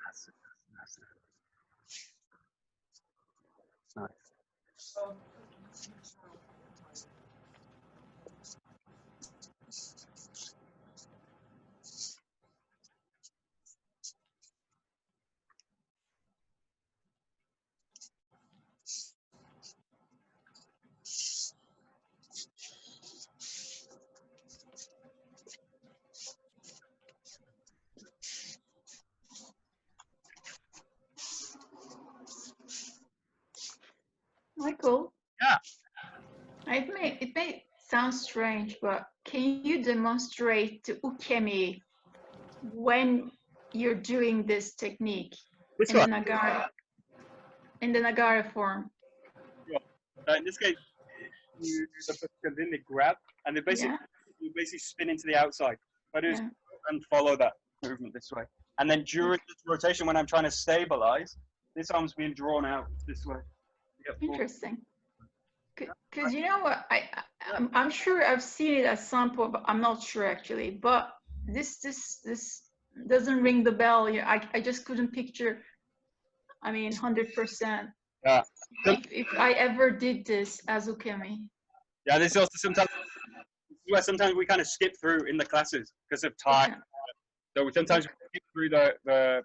That's it. Nice. Michael? Yeah. It may sound strange, but can you demonstrate the ukemi when you're doing this technique This in one. the Nagare form? In this case, you do the continue grab, and then basically you basically spin into the outside. I do and follow that movement this way. And then during this rotation, when I'm trying to stabilize, this arm's being drawn out this way. Yep. Interesting. Because you know what, I'm sure I've seen it at some point, but I'm not sure actually. But this doesn't ring the bell. I just couldn't picture. I mean, 100%. Yeah. If I ever did this as ukemi. Yeah, this is also sometimes we kind of skip through in the classes because of time. Okay. So sometimes we skip through the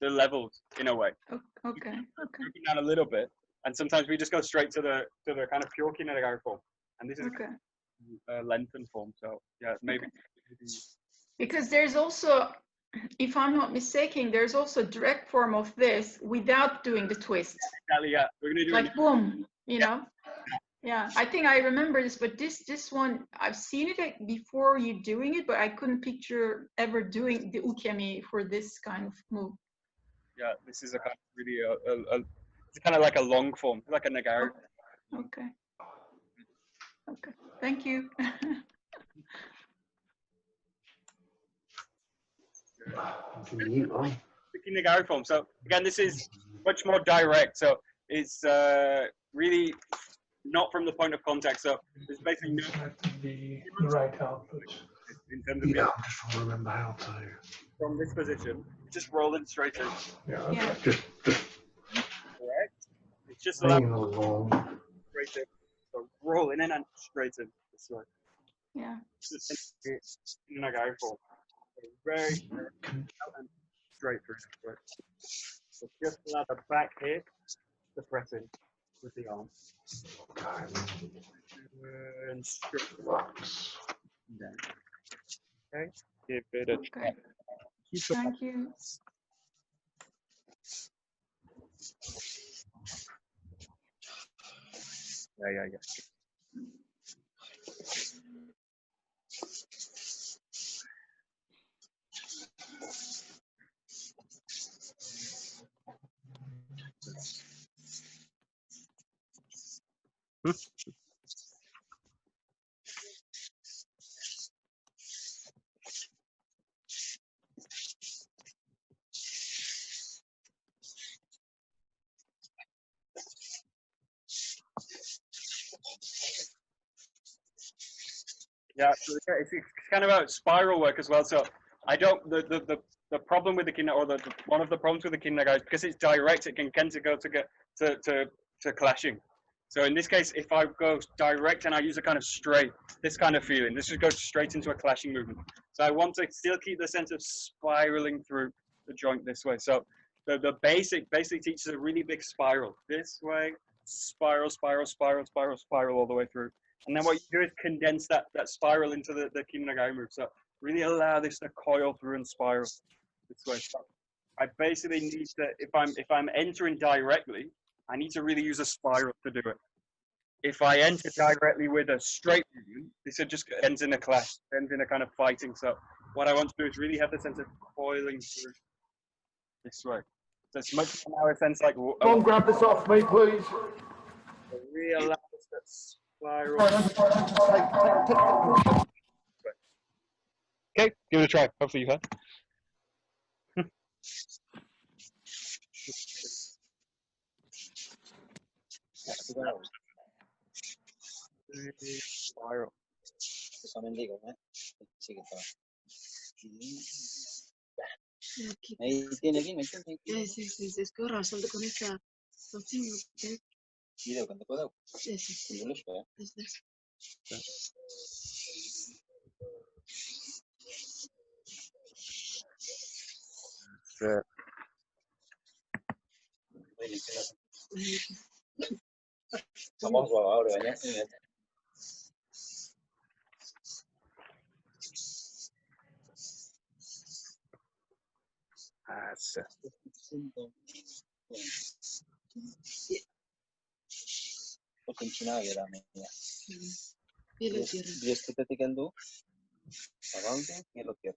levels in a way. Okay. Moving down a little bit, and sometimes we just go straight to the kind of pure Negari form, and this is a lengthened form. So yeah, maybe. Because there's also, if I'm not mistaken, there's also a direct form of this without doing the twist. Exactly. Yeah, we're gonna do like boom, you know. Yeah, I think I remember this, but this one I've seen it before you doing it, but I couldn't picture ever doing the ukemi for this kind of move. Yeah, this is a kind of really it's kind of like a long form, like a Nagare. Okay. Thank you. The Negari Form. So again, this is much more direct. So it's really not from the point of contact. So it's basically no, the right output. in terms of I'm just trying to remember how to. From this position, just rolling straight in. Yeah, okay. Just correct. It's just hanging along. Straight in. So rolling in and straight in this way. Yeah. In Negari Form. So very out and straight through. Right. So just allow the back hip to press in with the arm. And straight. Down. Okay. Give it a try. Thank you. Yeah. Yeah, so it's kind of about spiral work as well. So I don't the problem with the kinna, or the one of the problems with the kinna guys, because it's direct, it can tend to go to clashing. So in this case, if I go direct and I use a kind of straight, this kind of feeling, this just goes straight into a clashing movement. So I want to still keep the sense of spiraling through the joint this way. So the basic teaches a really big spiral this way, spiral, spiral, spiral, spiral, spiral all the way through. And then what you do is condense that spiral into the Nagare move. So really allow this to coil through and spiral this way. So I basically need to, if I'm entering directly, I need to really use a spiral to do it. If I enter directly with a straight movement, this just ends in a clash, ends in a kind of fighting. So what I want to do is really have the sense of coiling through this way. So it's much more a sense like. Don't grab this off me, please. Really allow this to spiral. Okay, give it a try. Hopefully you can. Spiral. Ahí tiene aquí, ¿me entiendes? Sí, es que ahora salto con esta opción. Video cuando puedo. Sí. Vamos ahora, ¿ya? That's it. Practicando avanti e lo tiro.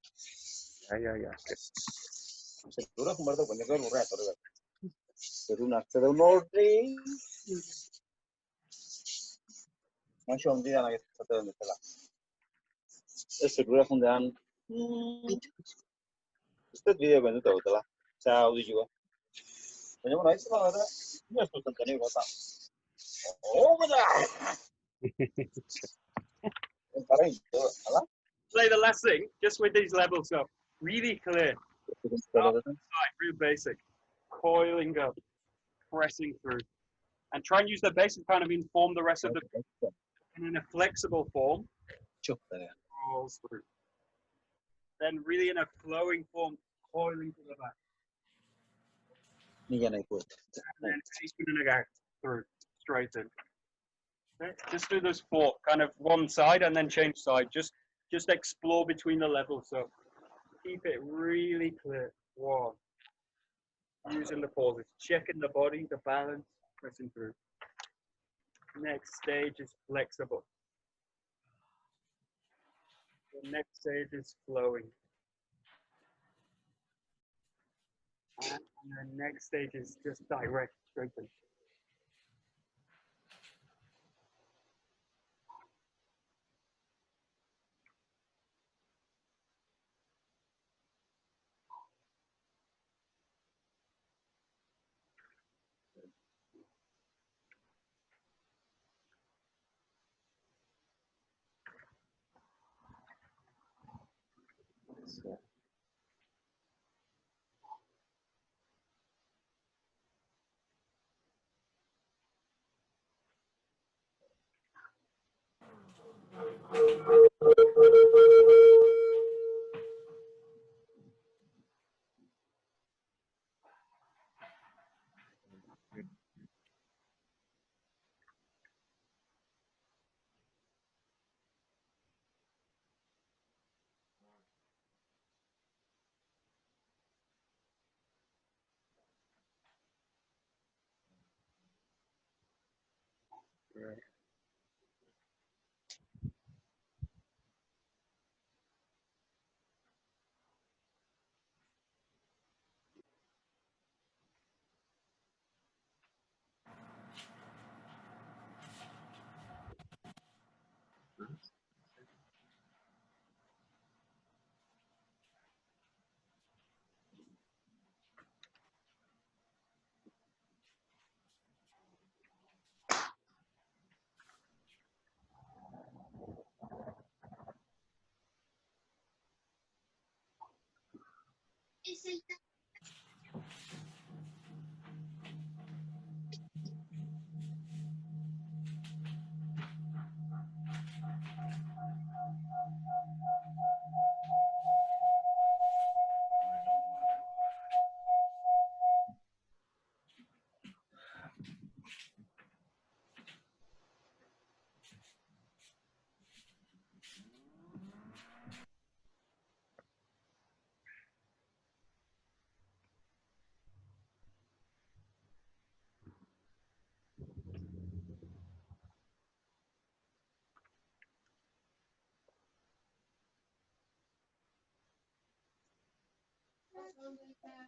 Yeah. Seguro fumando con el rato, per un ordine. Ma c'è un dia che sta dando là. E seguro fundan. Questo video quando tutto là. Ciao di giù. Vogliamo noi se va, io sto tentando di votare. Oh, Say the last thing, just with these levels, so really clear. Real basic. Coiling up, pressing through. And try and use the basic kind of inform the rest of the and in a flexible form. Rolls through. Then really in a flowing form, coiling to the back. And then through, straight in. Okay? Just do those four, kind of one side and then change side. Just explore between the levels. So keep it really clear. One. Using the pauses, checking the body, the balance, pressing through. Next stage is flexible. The next stage is flowing. And the next stage is just direct, straighten. Right.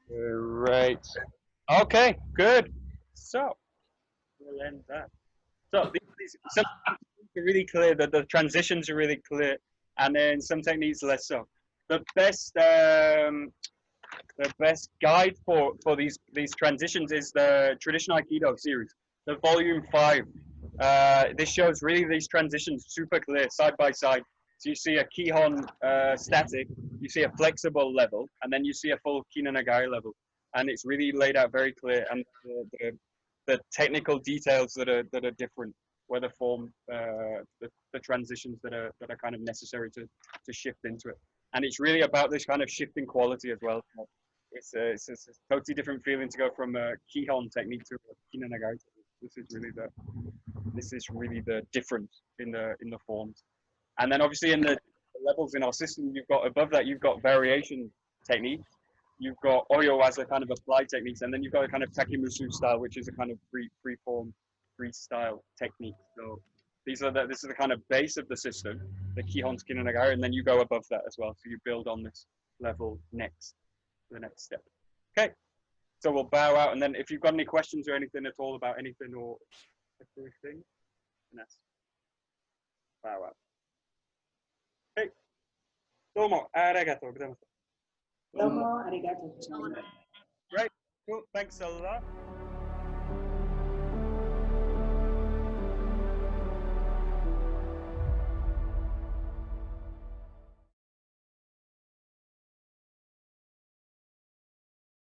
Great. Okay, good. So, we'll end that. So, some techniques are really clear, that the transitions are really clear, and then some techniques less so. The best guide for these transitions is the Traditional Aikido series, the volume 5. This shows really these transitions super clear, side by side. So you see a Kihon static, you see a flexible level, and then you see a full Kino Nagari level, and it's really laid out very clear. And the technical details that are different, where the form, the transitions that are kind of necessary to shift into it. And it's really about this kind of shifting quality as well. It's a totally different feeling to go from a Kihon technique to a Kino Nagari technique. This is really the difference in the forms. And then obviously in the levels in our system, you've got above that, you've got variation techniques. You've got Oyo as a kind of applied techniques, and then you've got a kind of Takemusu style, which is a kind of free form, freestyle technique. So this is the kind of base of the system, the Kihon Kino Nagari, and then you go above that as well. So you build on this level next, the next step. Okay. So we'll bow out, and then if you've got any questions or anything at all about anything or everything, yes. Bow out. Okay. Domo arigatou gozaimasu. Domo arigato. Right. Cool. Thanks a lot.